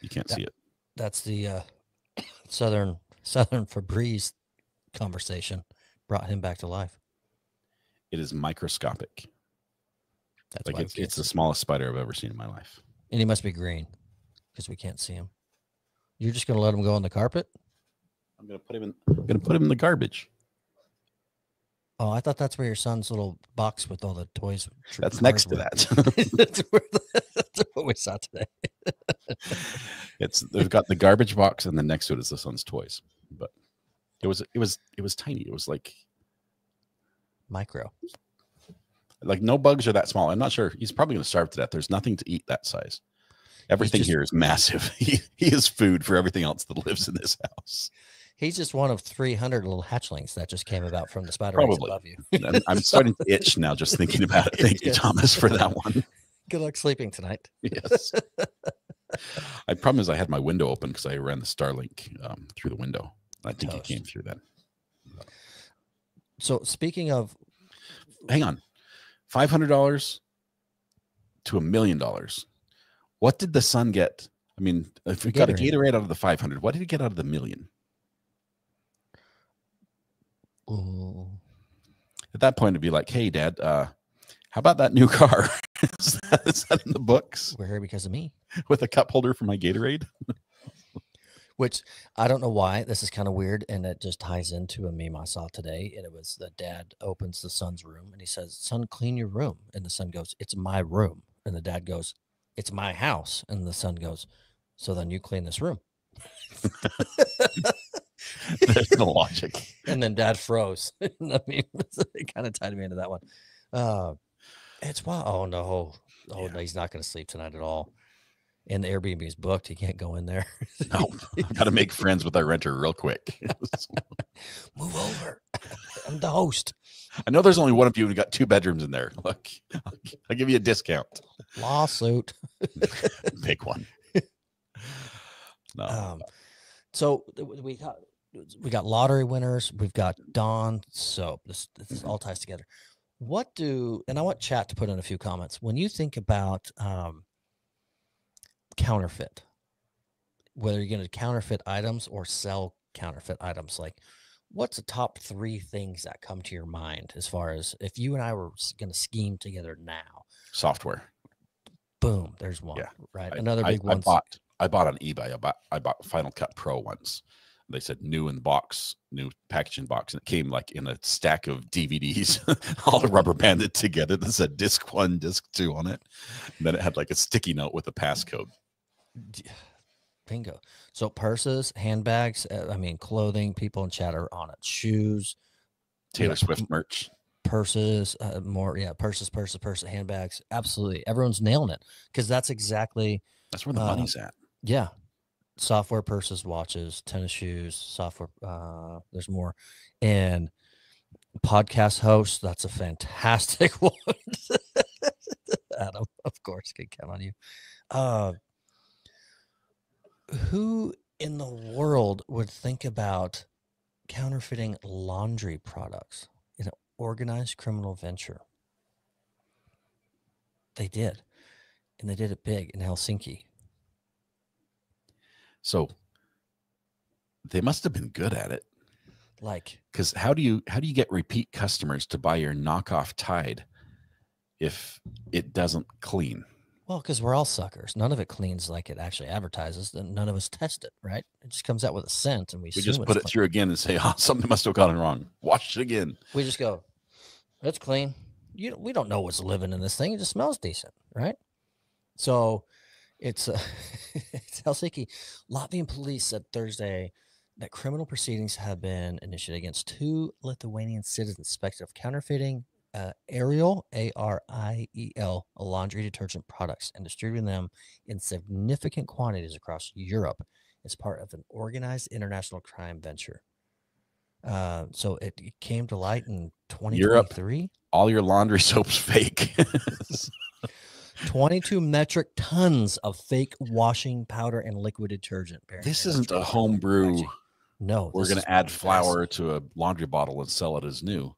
You can't see it. That's the Southern Febreze conversation brought him back to life. It is microscopic. That's like it's the smallest spider I've ever seen in my life. And he must be green, because we can't see him. You're just gonna let him go on the carpet? I'm gonna put him in the garbage. Oh, I thought that's where your son's little box with all the toys. That's next to that. That's what we saw today. They've got the garbage box, and then next to it is the son's toys. But it was tiny. It was like micro. Like no bugs are that small. I'm not sure. He's probably going to starve to death. There's nothing to eat that size. Everything here is massive. He is food for everything else that lives in this house. He's just one of 300 little hatchlings that just came about from the spider above you. I'm starting to itch now just thinking about it. Thank you, Thomas, for that one. Good luck sleeping tonight. Yes. My problem is I had my window open because I ran the Starlink through the window. I think it came through that. So speaking of... Hang on. $500 to $1 million. What did the son get? I mean, if we got a Gatorade out of the 500, what did he get out of the $1 million? Ooh. At that point, it'd be like, hey, Dad, how about that new car? Is that in the books? We're here because of me. With a cup holder for my Gatorade? Which I don't know why. This is kind of weird, and it just ties into a meme I saw today. And it was the dad opens the son's room, and he says, "Son, clean your room." And the son goes, "It's my room." And the dad goes, "It's my house." And the son goes, "So then you clean this room." There's no logic. And then dad froze. I mean, it kind of tied me into that one. It's wild. Oh no. Oh no, he's not going to sleep tonight at all. And the Airbnb is booked. He can't go in there. No, I've got to make friends with our renter real quick. Move over. I'm the host. I know there's only one of you who got 2 bedrooms in there. Look, I'll give you a discount. Lawsuit. Big one. No. So we got lottery winners. We've got Dawn soap. This all ties together. And I want chat to put in a few comments. When you think about counterfeit, whether you're going to counterfeit items or sell counterfeit items, like what's the top 3 things that come to your mind as far as if you and I were going to scheme together now? Software. Boom. There's one. Yeah. Right. Another big one. I bought on eBay. I bought Final Cut Pro once. They said new in the box, new packaging box, and it came like in a stack of DVDs, all rubber banded together. That said disc 1, disc 2 on it. And then it had like a sticky note with a passcode. Bingo. So purses, handbags, clothing, people in chat are on it. Shoes, Taylor Swift merch, purses, purses, handbags. Absolutely. Everyone's nailing it because that's where the money's at. Yeah. Software, purses, watches, tennis shoes, software. There's more. And podcast host, that's a fantastic one. Adam, of course, can count on you. Who in the world would think about counterfeiting laundry products in an organized criminal venture? They did. And they did it big in Helsinki. So they must have been good at it. Because how do you get repeat customers to buy your knockoff Tide if it doesn't clean? Well, because we're all suckers. None of it cleans like it actually advertises. Then none of us test it, right? It just comes out with a scent, and we just put it through again and say, "Oh, something must have gotten wrong. Wash it again." We just go, "It's clean." We don't know what's living in this thing. It just smells decent, right? So it's Helsinki. Latvian police said Thursday that criminal proceedings have been initiated against 2 Lithuanian citizens suspected of counterfeiting Ariel, Ariel, laundry detergent products and distributing them in significant quantities across Europe as part of an organized international crime venture. So it came to light in 2023. Europe, all your laundry soap's fake. 22 metric tons of fake washing powder and liquid detergent. This isn't a homebrew. No, we're going to add flour to a laundry bottle and sell it as new.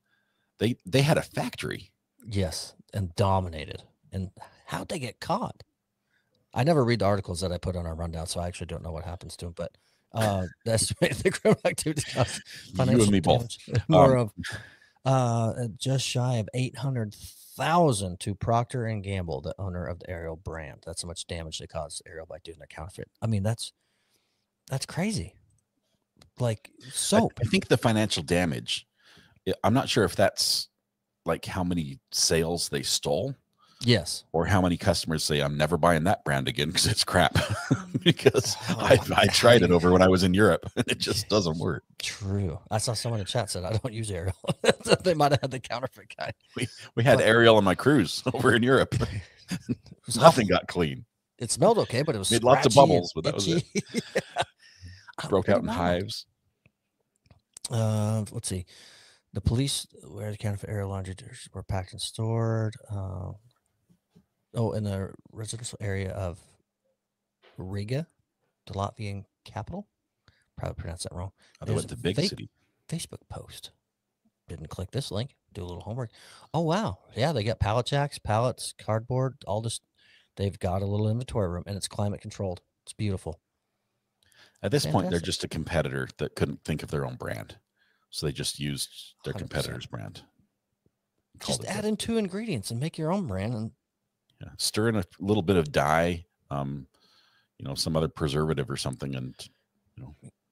They had a factory. Yes, and dominated. And how'd they get caught? I never read the articles that I put on our rundown, so I actually don't know what happens to them. But that's the criminal activity. You and me both. More of just shy of 800,000 to Procter and Gamble, the owner of the Ariel brand. That's how much damage they caused Ariel by doing their counterfeit. I mean, that's crazy. Like soap. I think the financial damage. I'm not sure if that's like how many sales they stole. Yes. Or how many customers say, "I'm never buying that brand again because it's crap." Because I tried it over when I was in Europe and it just doesn't work. True. I saw someone in the chat said, "I don't use Ariel." They might have had the counterfeit guy. We had Ariel on my cruise over in Europe. Nothing got clean. It smelled okay, but it was made lots of bubbles, but that was it. Yeah. Broke out in hives. Let's see. The police where the counterfeit Ariel laundry were packed and stored. In the residential area of Riga, the Latvian capital. Probably pronounced that wrong. They went to big city. Facebook post. Didn't click this link. Do a little homework. Oh, wow. Yeah, they got pallet jacks, pallets, cardboard, all this. They've got a little inventory room, and it's climate controlled. It's beautiful. At this point, they're just a competitor that couldn't think of their own brand. So they just used their 100%. Competitor's brand. Just add in 2 ingredients and make your own brand. And stir in a little bit of dye, some other preservative or something, and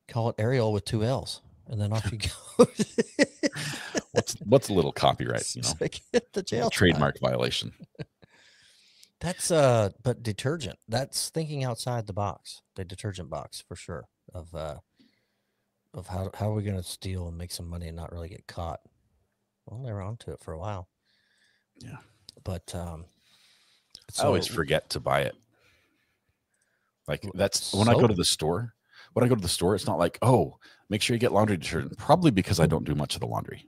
Call it Ariel with 2 L's, and then off you go. What's a little copyright? Get the jail trademark violation. That's but detergent. That's thinking outside the box. The detergent box for sure. Of how are we going to steal and make some money and not really get caught? Well, they were onto it for a while. Yeah, but I always forget to buy it. Like that's when I go to the store. When I go to the store, it's not like, oh, make sure you get laundry detergent. Probably because I don't do much of the laundry,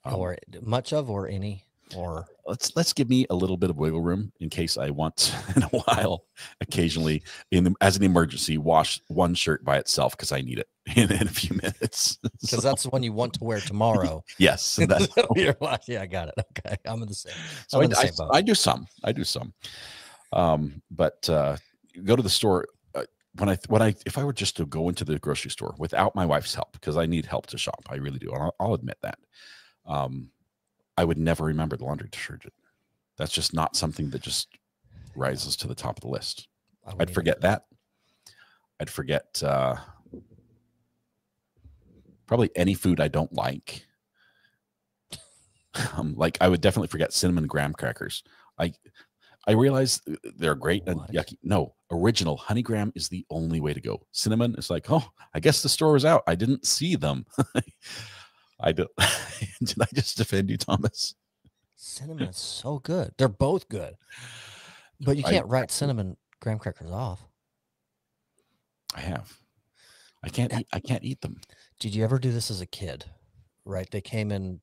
or much of, or any, or let's give me a little bit of wiggle room in case I once in a while, occasionally, as an emergency, wash one shirt by itself because I need it in a few minutes. Because that's the one you want to wear tomorrow. Yes, that's yeah, I got it. Okay, I'm in the same. So I do some. But go to the store. If I were just to go into the grocery store without my wife's help, because I need help to shop, I really do. And I'll admit that. I would never remember the laundry detergent. That's just not something that just rises to the top of the list. I'd forget that. I'd forget probably any food I don't like. Like I would definitely forget cinnamon graham crackers. I realize they're great and yucky. No, original honey graham is the only way to go. Cinnamon is like, oh, I guess the store was out. I didn't see them. I don't. Did I just defend you, Thomas? Cinnamon is so good. They're both good, but you can't write cinnamon graham crackers off. I have. I can't eat them. Did you ever do this as a kid? Right, they came in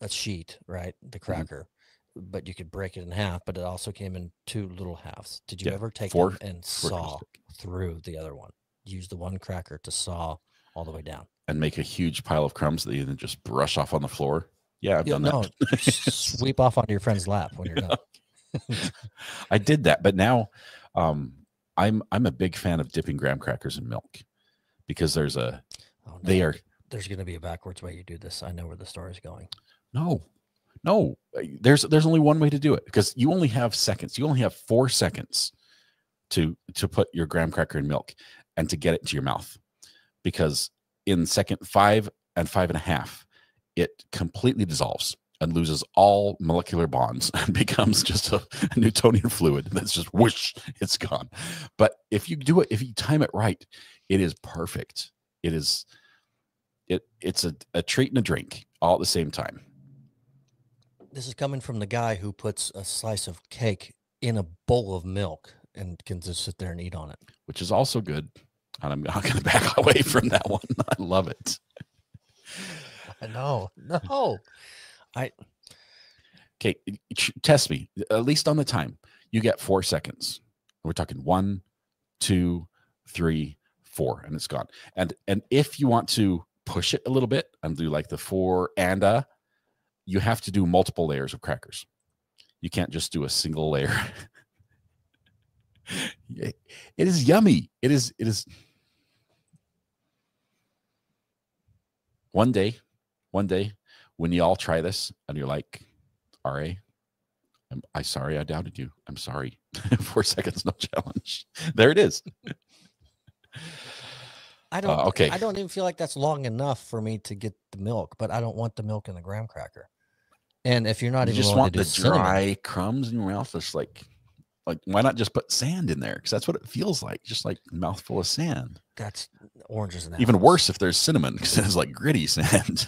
a sheet, right? The cracker. But you could break it in half, but it also came in 2 little halves. Did you ever take them and saw through the other one? Use the one cracker to saw all the way down. And make a huge pile of crumbs that you then just brush off on the floor? Yeah, I've done that. Sweep off onto your friend's lap when you're done. I did that, but now I'm a big fan of dipping graham crackers in milk because there's going to be a backwards way you do this. I know where the story is going. No, there's only one way to do it because you only have seconds. You only have 4 seconds to put your graham cracker in milk and to get it to your mouth, because in second 5 and 5.5, it completely dissolves and loses all molecular bonds and becomes just a Newtonian fluid that's just whoosh, it's gone. But if you time it right, it is perfect. It's a treat and a drink all at the same time. This is coming from the guy who puts a slice of cake in a bowl of milk and can just sit there and eat on it. Which is also good. And I'm not going to back away from that one. I love it. No. Okay, test me, at least on the time. You get 4 seconds. We're talking 1, 2, 3, 4, and it's gone. And if you want to push it a little bit and do like the 4 and you have to do multiple layers of crackers. You can't just do a single layer. It is yummy. It is. One day, when you all try this and you're like, RA, I'm sorry I doubted you. I'm sorry. 4 seconds, no challenge. There it is. I don't even feel like that's long enough for me to get the milk, but I don't want the milk in the graham cracker. And if you're not you even just want the dry crumbs in your mouth, it's like why not just put sand in there? Because that's what it feels like, just like a mouthful of sand. That's oranges and apples. Even worse if there's cinnamon, because it's like gritty sand.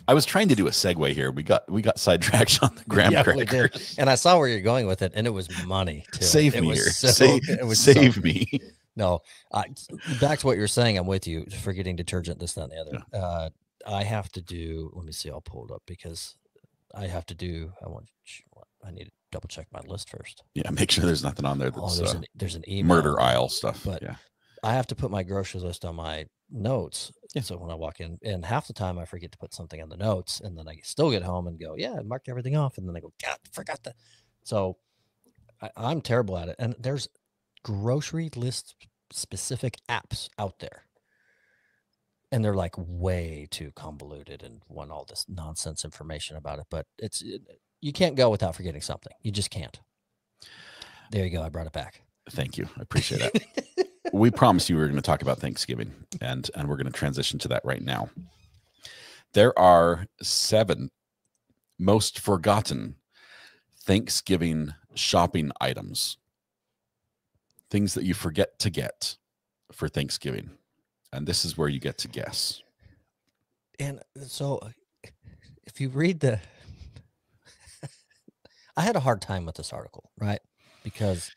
I was trying to do a segue here. We got sidetracked on the graham crackers. We did. And I saw where you're going with it, and it was money too. Save me here. Save me. No, back to what you're saying. I'm with you. Forgetting detergent, this, that, and the other. Yeah. I have to do. Let me see. I'll pull it up because I have to do. I need to double check my list first. Yeah, make sure there's nothing on there that's there's an email murder aisle stuff. But yeah, I have to put my grocery list on my notes. Yeah. So when I walk in, and half the time I forget to put something on the notes, and then I still get home and go, yeah, I marked everything off, and then I go, God, I forgot that. So I'm terrible at it, and there's grocery list specific apps out there, and they're like way too convoluted and want all this nonsense information about it, but you can't go without forgetting something. You just can't. There you go. I brought it back. Thank you. I appreciate that. We promised you we were going to talk about Thanksgiving, and we're going to transition to that right now. There are 7 most forgotten Thanksgiving shopping items, things that you forget to get for Thanksgiving. And this is where you get to guess. And so if you read the, I had a hard time with this article, right? Because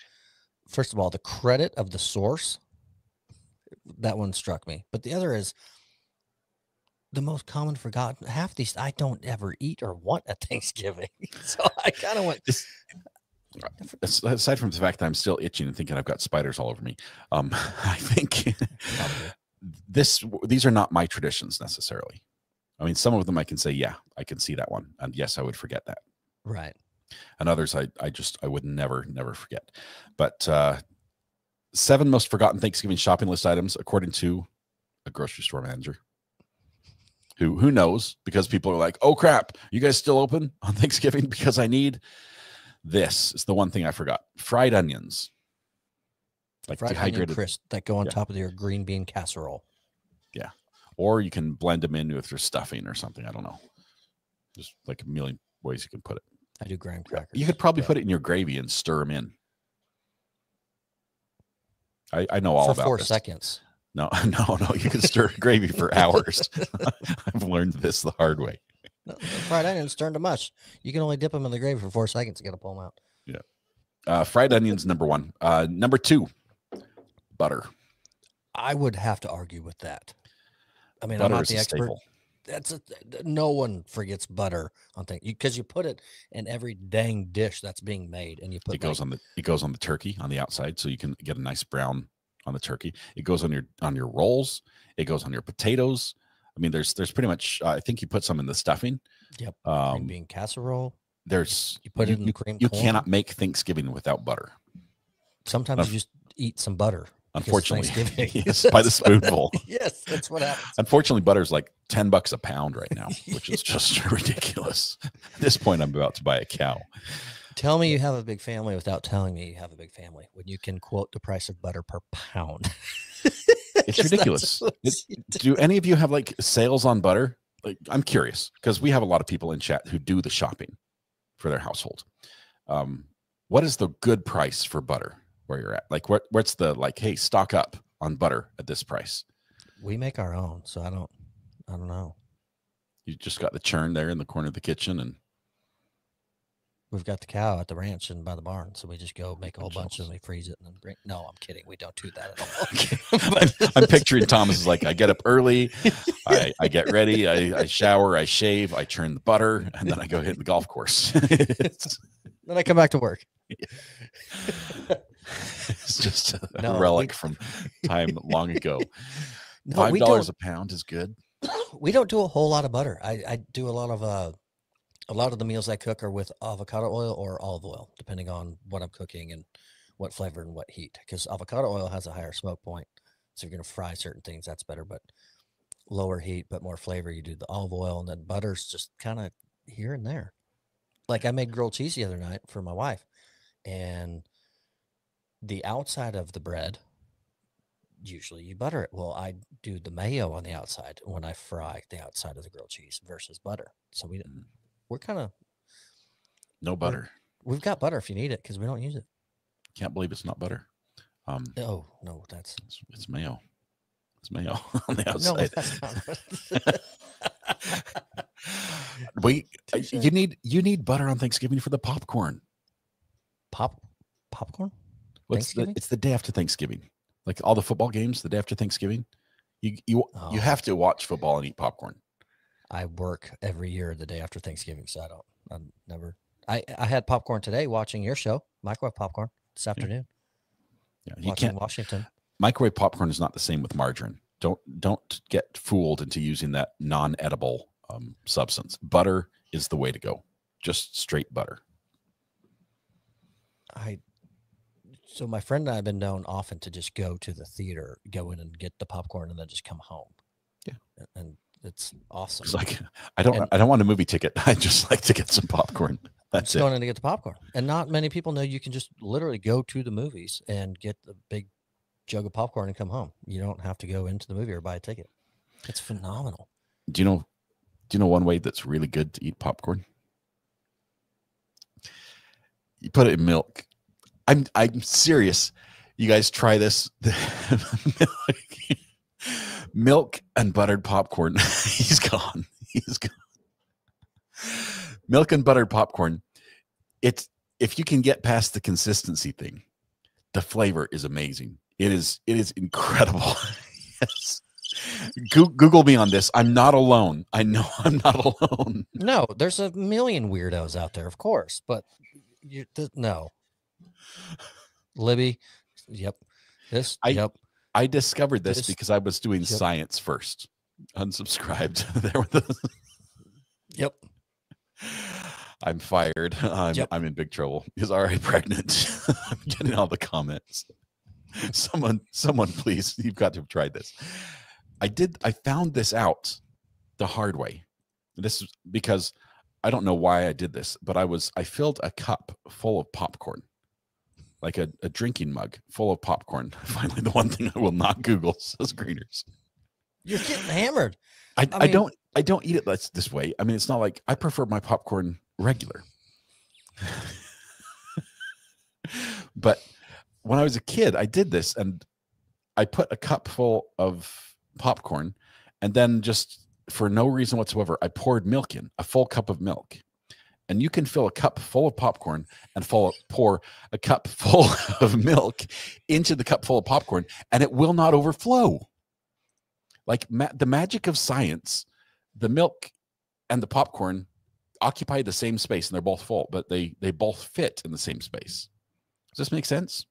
first of all, the credit of the source, that one struck me. But the other is the most common forgotten. Half these I don't ever eat or want at Thanksgiving. So I kind of went. Aside from the fact that I'm still itching and thinking I've got spiders all over me, I think these are not my traditions necessarily. I mean, some of them I can say, yeah, I can see that one, and yes, I would forget that. Right. And others I would never forget. But 7 most forgotten Thanksgiving shopping list items according to a grocery store manager. Who knows? Because people are like, oh crap, you guys still open on Thanksgiving? Because I need this. Is the one thing I forgot. Fried onions. Like fried onion crisp that go on top of your green bean casserole. Yeah. Or you can blend them in with your stuffing or something. I don't know. There's like a million ways you can put it. I do graham crackers. You could probably put it in your gravy and stir them in. I know all about this. For 4 seconds. No. You can stir gravy for hours. I've learned this the hard way. No, fried onions turn to mush. You can only dip them in the gravy for 4 seconds. You got to pull them out. Yeah. Fried onions, number 1. Number 2, butter. I would have to argue with that. I mean, butter I'm not the expert. Staple. No one forgets butter on things because you put it in every dang dish that's being made, and you put it goes on the turkey on the outside, so you can get a nice brown on the turkey. It goes on your rolls. It goes on your potatoes. I mean, there's pretty much. I think you put some in the stuffing. Yep. Green bean casserole. You put it in the cream. You cannot make Thanksgiving without butter. Sometimes you just eat some butter. Unfortunately, yes, by the spoonful. Yes, that's what happens. Unfortunately, butter's like $10 a pound right now, which is just ridiculous. At this point, I'm about to buy a cow. Tell me you have a big family without telling me you have a big family when you can quote the price of butter per pound. It's ridiculous. Do any of you have like sales on butter? Like, I'm curious because we have a lot of people in chat who do the shopping for their household. What is the good price for butter where you're at? Like, what's the like? Hey, stock up on butter at this price. We make our own, so I don't know. You just got the churn there in the corner of the kitchen, and we've got the cow at the ranch and by the barn, so we just go make a whole bunch and we freeze it and then bring. No, I'm kidding. We don't do that at all. I'm picturing Thomas is like, I get up early, I get ready, I shower, I shave, I churn the butter, and then I go hit the golf course. Then I come back to work. It's just a relic from time long ago. No, $5 a pound is good. We don't do a whole lot of butter. I do a lot of the meals I cook are with avocado oil or olive oil, depending on what I'm cooking and what flavor and what heat. Because avocado oil has a higher smoke point, so if you're going to fry certain things, that's better. But lower heat, but more flavor, you do the olive oil, and then butter's just kind of here and there. Like I made grilled cheese the other night for my wife, and the outside of the bread, usually you butter it. Well, I do the mayo on the outside when I fry the outside of the grilled cheese versus butter. So we're kind of no butter. We've got butter if you need it because we don't use it. Can't believe it's not butter. Oh no, it's mayo. It's mayo on the outside. No, that's not. You need butter on Thanksgiving for the popcorn. Popcorn? It's the day after Thanksgiving. Like all the football games, the day after Thanksgiving. You have to watch football and eat popcorn. I work every year the day after Thanksgiving, so I had popcorn today watching your show, microwave popcorn this afternoon. Yeah, you can't. Washington. Microwave popcorn is not the same with margarine. Don't get fooled into using that non-edible substance. Butter is the way to go. Just straight butter. So my friend and I have been known often to just go to the theater, go in and get the popcorn, and then just come home. Yeah, and it's awesome. It's like I don't want a movie ticket. I just like to get some popcorn. just going in to get the popcorn. And not many people know you can just literally go to the movies and get the big jug of popcorn and come home. You don't have to go into the movie or buy a ticket. It's phenomenal. Do you know one way that's really good to eat popcorn? You put it in milk. I'm serious. You guys try this. Milk and buttered popcorn. He's gone. Milk and buttered popcorn. If you can get past the consistency thing, the flavor is amazing. It is incredible. Yes. Google me on this. I'm not alone. I know I'm not alone. No, there's a million weirdos out there, of course, but no. Libby, yep. Yep. I discovered this because I was doing science first. Unsubscribed. There were Yep. I'm fired. I'm in big trouble. Is RA pregnant? I'm getting all the comments. Someone, please, you've got to have tried this. I found this out the hard way. This is because I don't know why I did this, but I filled a cup full of popcorn, like a drinking mug full of popcorn. Finally, the one thing I will not Google says Greeners. You're getting hammered. I don't eat it this way. I mean, it's not like I prefer my popcorn regular. But when I was a kid, I did this, and I put a cup full of popcorn, and then just for no reason whatsoever, I poured milk in, a full cup of milk. And you can fill a cup full of popcorn and pour a cup full of milk into the cup full of popcorn, and it will not overflow. Like the magic of science, the milk and the popcorn occupy the same space, and they're both full, but they both fit in the same space. Does this make sense?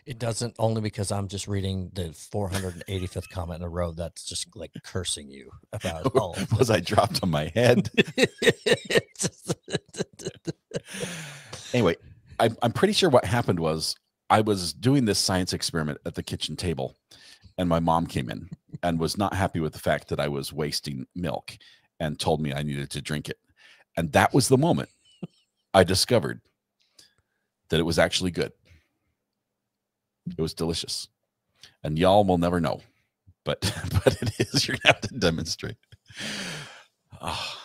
It doesn't, only because I'm just reading the 485th comment in a row that's just like cursing you about all of Was I dropped on my head? Anyway, I'm pretty sure what happened was I was doing this science experiment at the kitchen table, and my mom came in and was not happy with the fact that I was wasting milk and told me I needed to drink it. And that was the moment I discovered that it was actually good. It was delicious. And y'all will never know. But it is. You're going to have to demonstrate. Oh,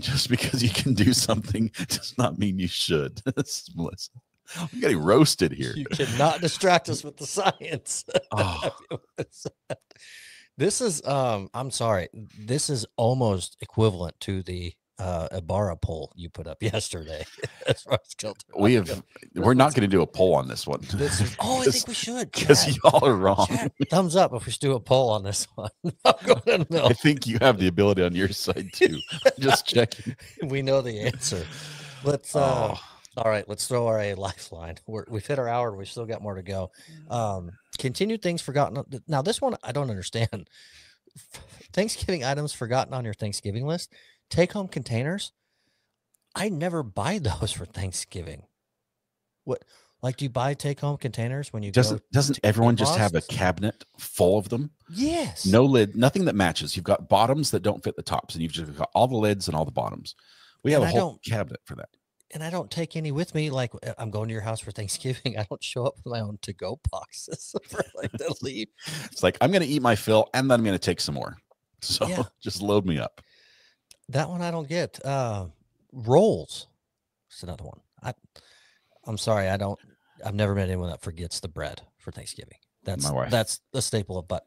just because you can do something does not mean you should. Melissa, I'm getting roasted here. You cannot distract us with the science. Oh. This is, I'm sorry, this is almost equivalent to the Ibarra poll you put up yesterday. As far as we're not going to do a poll on this one. I think we should, because y'all are wrong. Thumbs up if we do a poll on this one. I think you have the ability on your side too. Just checking. We know the answer. Let's all right, let's throw our lifeline. We've hit our hour. We've still got more to go. Continued things forgotten. Now, this one I don't understand. Thanksgiving items forgotten on your Thanksgiving list. Take-home containers. I never buy those for Thanksgiving. What? Like, do you buy take-home containers when you go? Doesn't everyone just have a cabinet full of them? Yes. No lid, nothing that matches. You've got bottoms that don't fit the tops, and you've just got all the lids and all the bottoms. We have a whole cabinet for that. And I don't take any with me. Like, I'm going to your house for Thanksgiving. I don't show up with my own to-go boxes for like to leave. It's like, I'm going to eat my fill, and then I'm going to take some more. So just load me up. That one I don't get. Rolls. That's another one. I'm sorry. I've never met anyone that forgets the bread for Thanksgiving. That's my wife. That's the staple of, but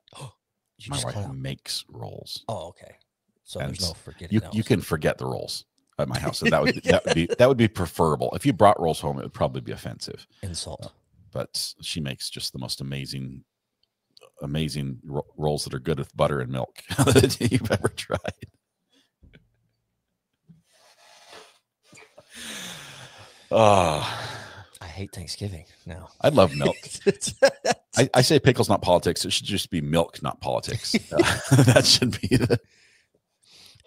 my wife makes rolls. Oh, okay. So there's no forgetting. You can forget the rolls at my house. So that would be preferable. If you brought rolls home, it would probably be offensive. Insult. But she makes just the most amazing rolls that are good with butter and milk that you've ever tried. I hate Thanksgiving now. I love milk. I say pickles, not politics. It should just be milk, not politics. That should be the.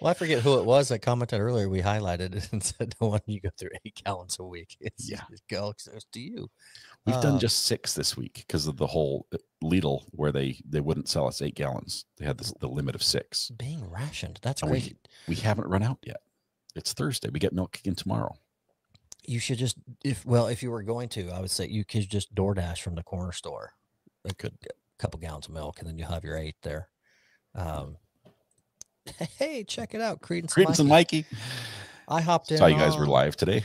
Well, I forget who it was that commented earlier. We highlighted it and said, "No wonder you go through 8 gallons a week." It's to you. We've done just 6 this week because of the whole Lidl where they wouldn't sell us 8 gallons. They had the limit of 6 being rationed. That's great. We haven't run out yet. It's Thursday. We get milk again tomorrow. You should just, if you were going to, I would say you could just DoorDash from the corner store, a couple gallons of milk, and then you'll have your 8 there. Hey, check it out, Credence and Mikey. I hopped in. Saw you guys were live today.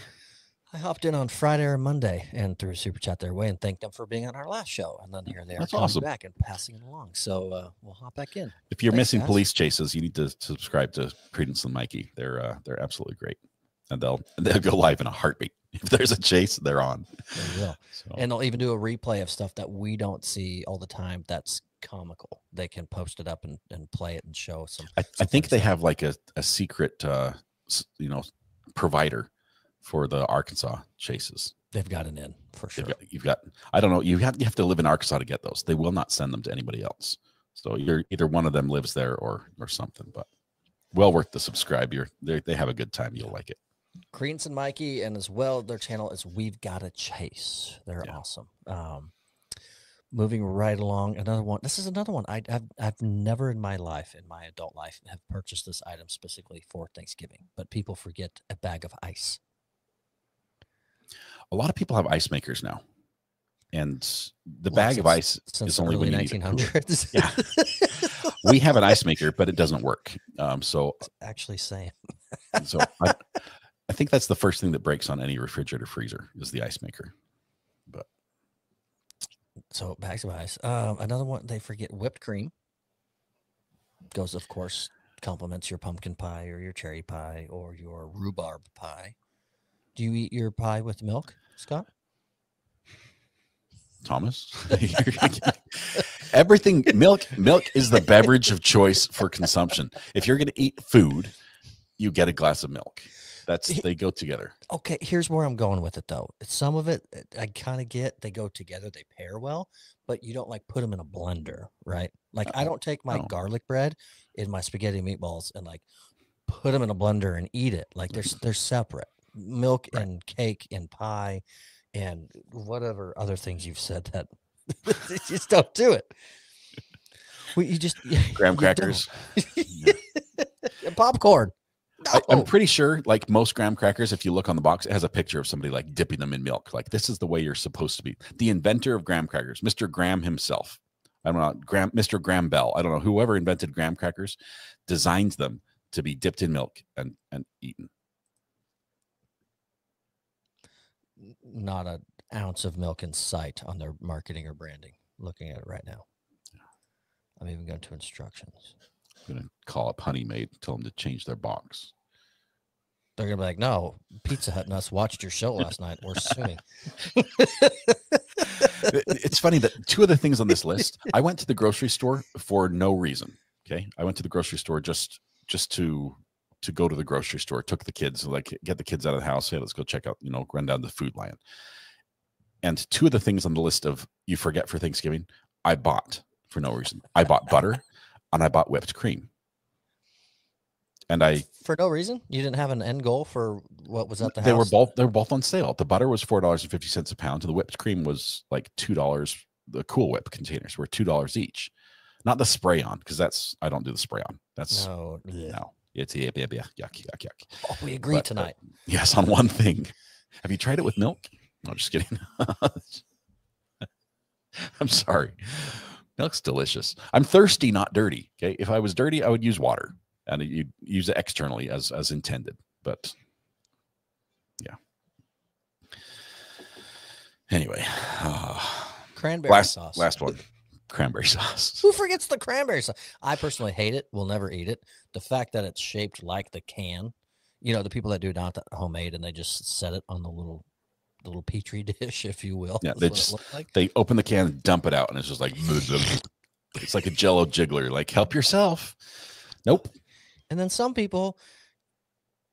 I hopped in on Friday or Monday and threw a super chat their way and thanked them for being on our last show. And then here they are coming back and passing it along. So we'll hop back in. If you're missing police chases, you need to subscribe to Credence and Mikey. They're absolutely great. And they'll go live in a heartbeat. If there's a chase, they're on. They will. So. And they'll even do a replay of stuff that we don't see all the time. That's comical. They can post it up and play it and show some. I think they have like a secret, provider for the Arkansas chases. They've got an in for sure. I don't know. You have to live in Arkansas to get those. They will not send them to anybody else. So you're either one of them lives there or something. But well worth the subscribe. They have a good time. You'll like it. Credence and Mikey, and as well, their channel is We've Got a Chase. They're awesome. Moving right along, another one. This is another one. I've never in my life, in my adult life, have purchased this item specifically for Thanksgiving. But people forget a bag of ice. A lot of people have ice makers now, and the bag of ice is only when you need it. 1900s. Yeah, we have an ice maker, but it doesn't work. So it's actually same. So I think that's the first thing that breaks on any refrigerator freezer is the ice maker. But so bags of ice. Another one, they forget whipped cream. Goes, of course, complements your pumpkin pie or your cherry pie or your rhubarb pie. Do you eat your pie with milk, Scott? Thomas? Everything, milk is the beverage of choice for consumption. If you're going to eat food, you get a glass of milk. They go together. Okay, here's where I'm going with it, though. Some of it I kind of get. They go together. They pair well, but you don't like put them in a blender, right? Like I don't take my garlic bread in my spaghetti meatballs and like put them in a blender and eat it. Like they're separate. Milk and cake and pie and whatever other things you've said that you just don't do it. You just graham crackers, popcorn. No. I'm pretty sure, like most graham crackers, if you look on the box, it has a picture of somebody like dipping them in milk. Like this is the way you're supposed to be. The inventor of graham crackers, Mr. Graham himself. I don't know, Mr. Graham Bell. I don't know. Whoever invented graham crackers designed them to be dipped in milk and eaten. Not an ounce of milk in sight on their marketing or branding. Looking at it right now. I'm even going to instructions. I'm going to call up Honey Maid, tell them to change their box. They're going to be like, no, Pizza Hut and us watched your show last night. We're suing. It's funny that two of the things on this list, I went to the grocery store for no reason. Okay. I went to the grocery store just to go to the grocery store, took the kids, like get the kids out of the house. Hey, let's go check out, run down the food line. And two of the things on the list of you forget for Thanksgiving, I bought for no reason. I bought butter and I bought whipped cream. And for no reason? You didn't have an end goal for what was at the house? They were both on sale. The butter was $4.50 a pound, and the whipped cream was like $2. The Cool Whip containers were $2 each. Not the spray on, because I don't do the spray on. That's no. It's yuck. Oh, we agree tonight. Yes, on one thing. Have you tried it with milk? No, just kidding. I'm sorry. Milk's delicious. I'm thirsty, not dirty. Okay. If I was dirty, I would use water and you'd use it externally as intended. But yeah. Anyway. Cranberry sauce. Last one. Cranberry sauce. Who forgets the cranberry sauce? I personally hate it. Will never eat it. The fact that it's shaped like the can, the people that do not homemade and they just set it on the little petri dish, if you will. Yeah, they open the can and dump it out, and it's just like it's like a Jello jiggler. Like, help yourself. Nope. And then some people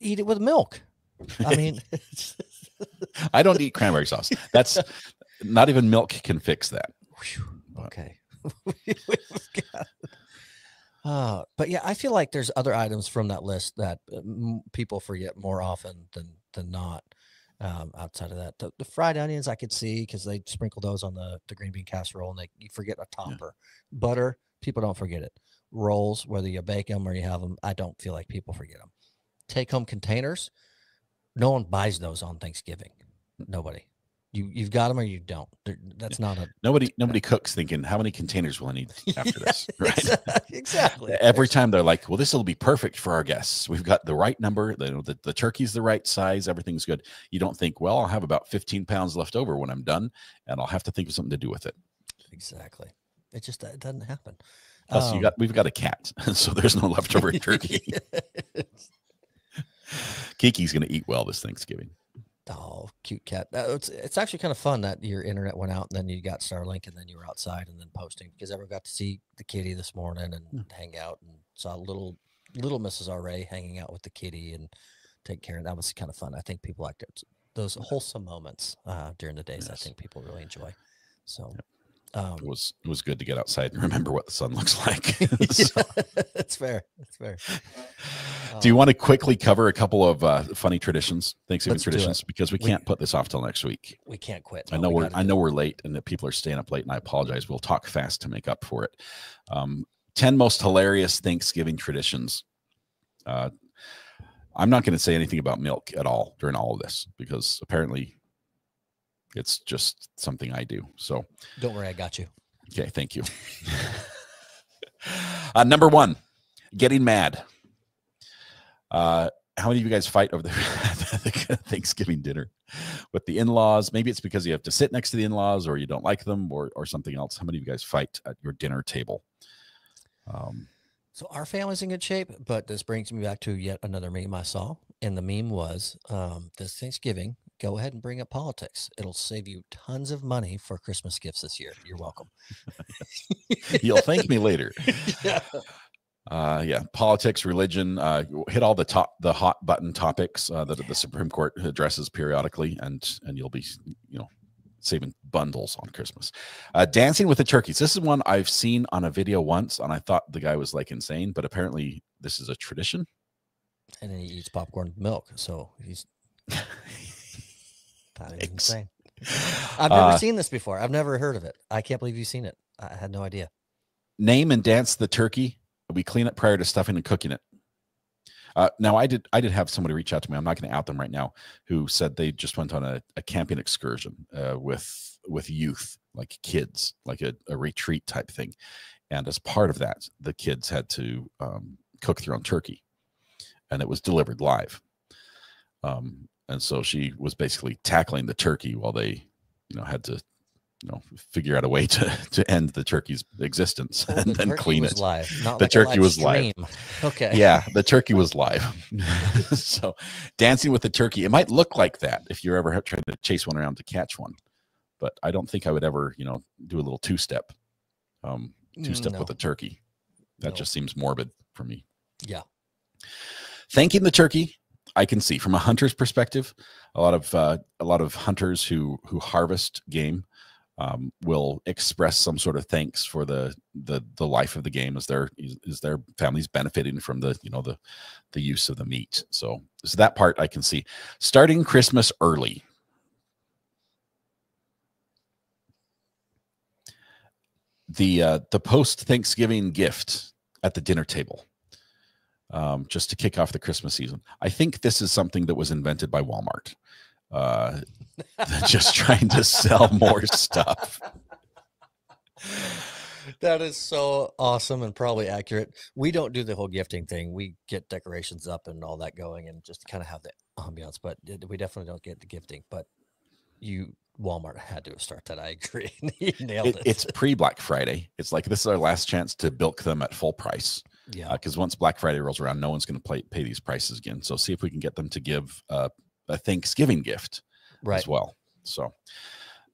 eat it with milk. I mean, I don't eat cranberry sauce. That's not even milk can fix that. Okay. But yeah, I feel like there's other items from that list that people forget more often than not. Outside of that, the fried onions I could see because they sprinkle those on the green bean casserole, and you forget a topper. Yeah. Butter, people don't forget it. Rolls, whether you bake them or you have them, I don't feel like people forget them. Take home containers, no one buys those on Thanksgiving. Nobody. You've got them or you don't. That's not a nobody cooks thinking how many containers will I need after this, right? Exactly. Every time they're like, well, this will be perfect for our guests. We've got the right number. The turkey's the right size. Everything's good. You don't think, well, I'll have about 15 pounds left over when I'm done, and I'll have to think of something to do with it. Exactly. It doesn't happen. Plus, we've got a cat, so there's no leftover turkey. Kiki's going to eat well this Thanksgiving. Oh, cute cat. It's actually kind of fun that your internet went out and then you got Starlink and then you were outside and then posting, because everyone got to see the kitty this morning and hang out, and saw little Mrs. R.A. hanging out with the kitty and take care of. That was kind of fun. I think people liked it. Those wholesome moments during the days, yes. I think people really enjoy. So it was good to get outside and remember what the sun looks like. So. That's fair. That's fair. Do you want to quickly cover a couple of funny traditions, Thanksgiving traditions, because we can't put this off till next week. We can't quit. No, I know we're late and that people are staying up late, and I apologize. We'll talk fast to make up for it. 10 most hilarious Thanksgiving traditions. I'm not going to say anything about milk at all during all of this, because apparently it's just something I do. So don't worry, I got you. Okay, thank you. Number 1, getting mad. How many of you guys fight over the Thanksgiving dinner with the in-laws? Maybe it's because you have to sit next to the in-laws, or you don't like them, or something else. How many of you guys fight at your dinner table? So our family's in good shape, but this brings me back to yet another meme I saw. And the meme was, this Thanksgiving, go ahead and bring up politics. It'll save you tons of money for Christmas gifts this year. You're welcome. You'll thank me later. Yeah. Yeah, politics, religion, hit all the hot button topics that the Supreme Court addresses periodically, and you'll be, saving bundles on Christmas. Dancing with the turkeys. This is one I've seen on a video once, and I thought the guy was like insane, but apparently this is a tradition. And then he eats popcorn with milk, so he's insane. I've never seen this before. I've never heard of it. I can't believe you've seen it. I had no idea. Name and dance the turkey. We clean it prior to stuffing and cooking it. Now, I did have somebody reach out to me. I'm not going to out them right now, who said they just went on a camping excursion with youth, like kids, like a retreat type thing. And as part of that, the kids had to cook their own turkey, and it was delivered live. And so she was basically tackling the turkey while they, had to, figure out a way to end the turkey's existence and then clean it. Live, not the like turkey was live. Okay. Yeah, the turkey was live. So dancing with the turkey, it might look like that if you're ever trying to chase one around to catch one, but I don't think I would ever, do a little two-step with the turkey. That just seems morbid for me. Yeah. Thanking the turkey, I can see from a hunter's perspective. A lot of hunters who harvest game will express some sort of thanks for the life of the game as their families benefiting from the use of the meat. So that part I can see. Starting Christmas early. The post-Thanksgiving gift at the dinner table, just to kick off the Christmas season. I think this is something that was invented by Walmart. Just trying to sell more stuff. That is so awesome and probably accurate. We don't do the whole gifting thing. We get decorations up and all that going and just kind of have the ambiance, but we definitely don't get the gifting. But Walmart had to start that. I agree. You nailed it. It's pre-Black Friday. It's like, this is our last chance to bilk them at full price. Yeah. Because once Black Friday rolls around, no one's going to pay these prices again. So see if we can get them to give a Thanksgiving gift as well. So I'm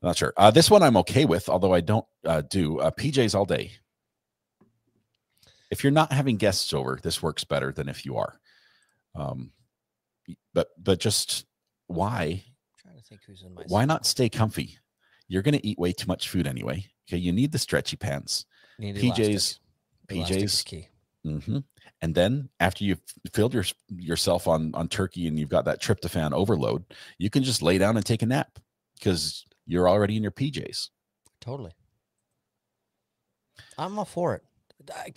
not sure. This one I'm okay with, although I don't do PJs all day. If you're not having guests over, this works better than if you are. But just why? I'm trying to think who's in my why not stay comfy? You're going to eat way too much food anyway. Okay, you need the stretchy pants. PJs. Elastic's key. Mm-hmm. And then after you've filled yourself on turkey and you've got that tryptophan overload, you can just lay down and take a nap because you're already in your PJs. Totally. I'm all for it.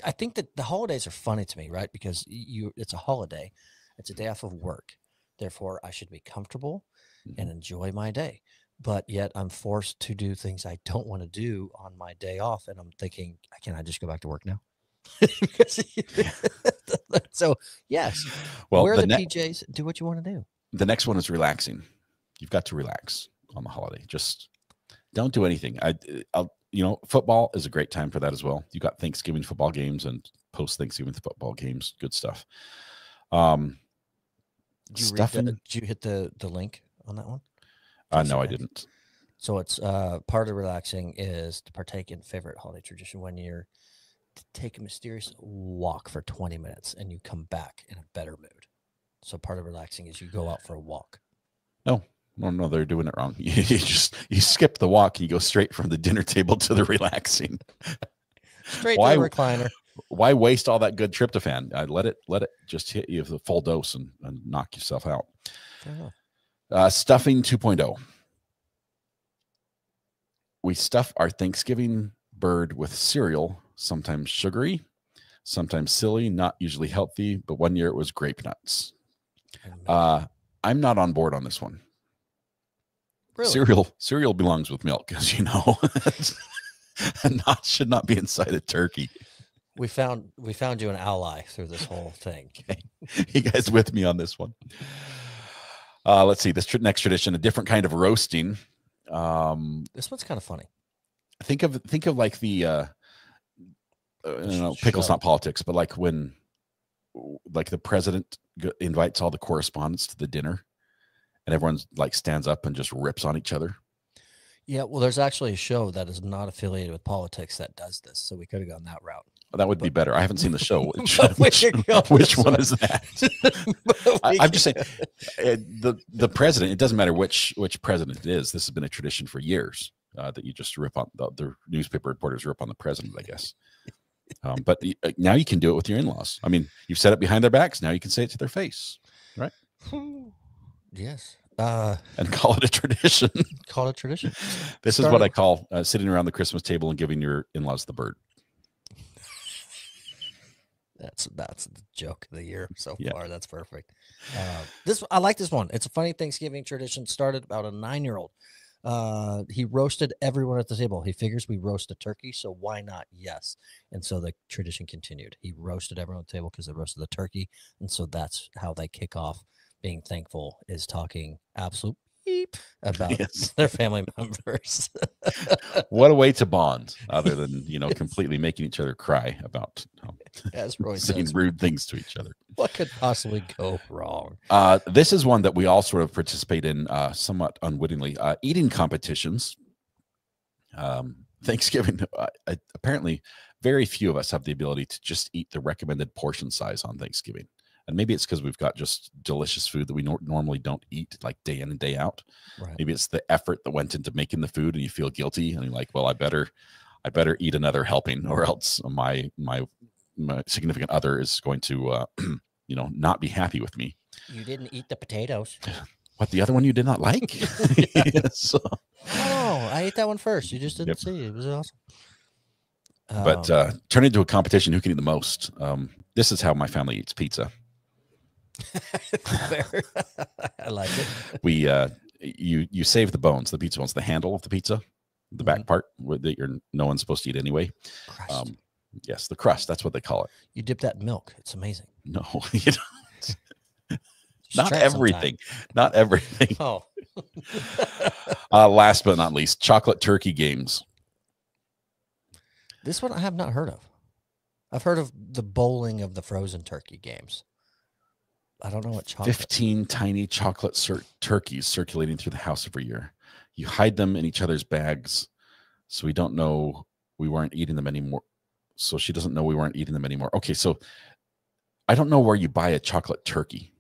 I think that the holidays are funny to me, right? Because it's a holiday. It's a day off of work. Therefore, I should be comfortable and enjoy my day. But yet I'm forced to do things I don't want to do on my day off. And I'm thinking, can I just go back to work now? So yes, well, wear the PJs, do what you want to do. The next one is relaxing. You've got to relax on the holiday. Just don't do anything. Football is a great time for that as well. You got Thanksgiving football games and post Thanksgiving football games. Good stuff. Did you hit the link on that one? No, I didn't. So it's part of relaxing is to partake in favorite holiday tradition one year, to take a mysterious walk for 20 minutes and you come back in a better mood. So part of relaxing is you go out for a walk. No, they're doing it wrong. You skip the walk. You go straight from the dinner table to the relaxing. Straight to the recliner. Why waste all that good tryptophan? Let it just hit you with a full dose and knock yourself out. Stuffing 2.0. We stuff our Thanksgiving bird with cereal, sometimes sugary, sometimes silly, not usually healthy, but one year it was grape nuts. I'm not on board on this one. Really? Cereal belongs with milk, as you know, and should not be inside a turkey. We found you an ally through this whole thing. Okay. You guys with me on this one? Let's see. This next tradition, a different kind of roasting. This one's kind of funny. Think of like the pickle's not politics, but like when like the president invites all the correspondents to the dinner and everyone's like stands up and just rips on each other. Yeah, well, there's actually a show that is not affiliated with politics that does this, so we could have gone that route. That would be better. I haven't seen the show. Which one is that? I'm just saying, the president. It doesn't matter which president it is. This has been a tradition for years that you just rip on the newspaper reporters rip on the president, I guess. But now you can do it with your in-laws. I mean, you've said it behind their backs. Now you can say it to their face, right? Yes. And call it a tradition. Call it a tradition. This is what I call sitting around the Christmas table and giving your in-laws the bird. That's the joke of the year so far. That's perfect. I like this one. It's a funny Thanksgiving tradition. Started about a 9-year-old. He roasted everyone at the table. He figures we roast a turkey, so why not? Yes. And so the tradition continued. He roasted everyone at the table because they roasted the turkey. And so that's how they kick off being thankful, is talking absolute beep about their family members. What a way to bond, other than, completely making each other cry about saying rude things to each other. What could possibly go wrong? This is one that we all sort of participate in somewhat unwittingly. Eating competitions. Thanksgiving, apparently very few of us have the ability to just eat the recommended portion size on Thanksgiving. And maybe it's because we've got just delicious food that we normally don't eat, like day in and day out. Right. Maybe it's the effort that went into making the food, and you feel guilty, and you're like, "Well, I better eat another helping, or else my significant other is going to, not be happy with me." You didn't eat the potatoes. What, the other one you did not like? No, I ate that one first. You just didn't see it. It was awesome. But turn into a competition who can eat the most. This is how my family eats pizza. Fair. I like it. We you save the bones, the pizza bones, the handle of the pizza, the back part that no one's supposed to eat anyway. Crust. Yes, the crust. That's what they call it. You dip that in milk. It's amazing. No, you don't. Not everything. Not everything. Oh. Last but not least, chocolate turkey games. This one I have not heard of. I've heard of the bowling of the frozen turkey games. I don't know what chocolate. 15 tiny chocolate turkeys circulating through the house every year. You hide them in each other's bags, so we don't know we weren't eating them anymore. So she doesn't know we weren't eating them anymore. Okay, so I don't know where you buy a chocolate turkey.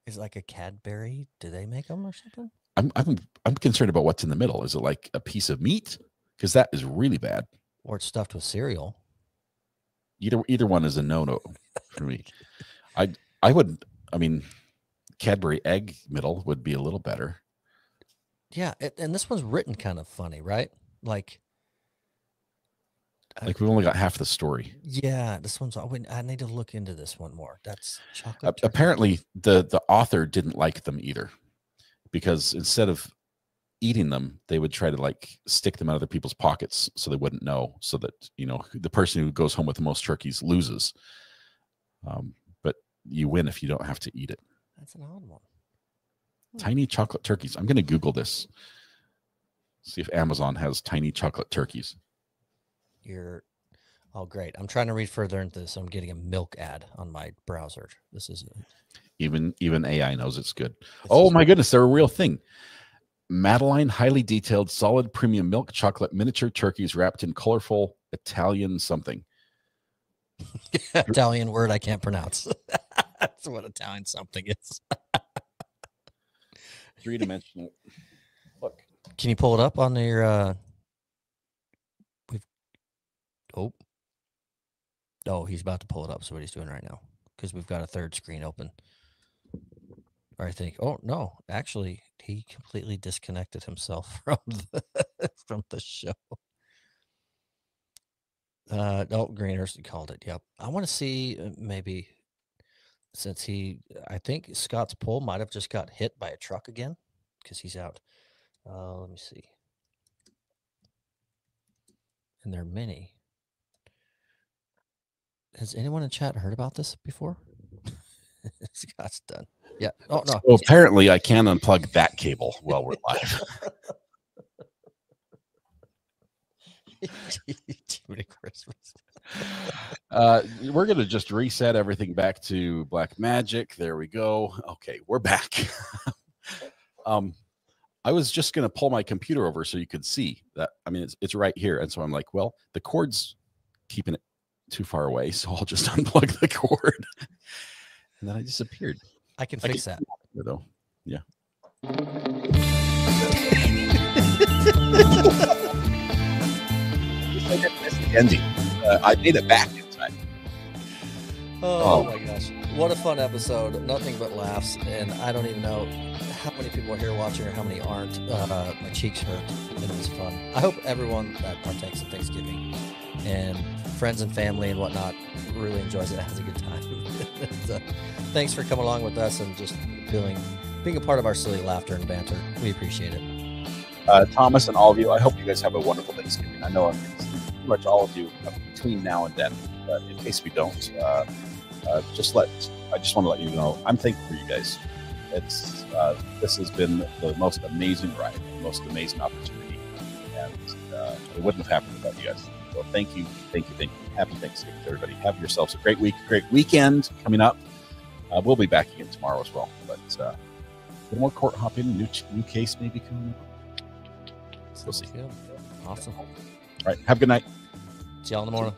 Is it like a Cadbury? Do they make them or something? I'm concerned about what's in the middle. Is it like a piece of meat? Because that is really bad. Or it's stuffed with cereal. Either one is a no-no for me. Cadbury egg middle would be a little better. Yeah, and this one's written kind of funny, right? Like we've only got half the story. Yeah, this one's. I need to look into this one more. That's chocolate. Apparently, the author didn't like them either. because instead of eating them, they would try to like stick them in other people's pockets so they wouldn't know, so that, you know, the person who goes home with the most turkeys loses. But you win if you don't have to eat it. That's an odd one. Tiny chocolate turkeys. I'm going to Google this. See if Amazon has tiny chocolate turkeys. Oh, great. I'm trying to read further into this. I'm getting a milk ad on my browser. This is even AI knows it's good. Oh my goodness, they're a real thing. Madeline, highly detailed, solid premium milk chocolate miniature turkeys wrapped in colorful Italian something. Italian word I can't pronounce. That's what Italian something is. 3-dimensional. Look. Can you pull it up on your Oh, he's about to pull it up. So what he's doing right now, because we've got a third screen open. Or I think, oh no, actually he completely disconnected himself from the show. Greenhurst called it. Yep. I want to see maybe, since I think Scott's pole might have just got hit by a truck again because he's out. Let me see. And they're mini. Has anyone in chat heard about this before? Scott's done. Yeah. Oh no. Well, apparently I can unplug that cable while we're live. Merry Christmas. We're going to just reset everything back to black magic. There we go. Okay, we're back. I was just going to pull my computer over so you could see that. I mean, it's right here. And so I'm like, well, the cord's keeping it too far away, so I'll just unplug the cord. And then I disappeared. I can fix that. Though. Yeah. Ending. I made it back in time. Oh my gosh. What a fun episode. Nothing but laughs. And I don't even know how many people are here watching or how many aren't. My cheeks hurt. And it was fun. I hope everyone that partakes in Thanksgiving and friends and family and whatnot really enjoys it, has a good time. Thanks for coming along with us and just being a part of our silly laughter and banter. We appreciate it. Thomas and all of you, I hope you guys have a wonderful Thanksgiving. I know I'm going to see pretty much all of you between now and then, but in case we don't, I just want to let you know I'm thankful for you guys. It's this has been the most amazing ride, the most amazing opportunity, and it wouldn't have happened without you guys. So thank you. Happy Thanksgiving to everybody. Have yourselves a great week, great weekend coming up. We'll be back again tomorrow as well. But a little more court hopping, new case maybe coming up. We'll see. Awesome. All right. Have a good night. See y'all in the morning.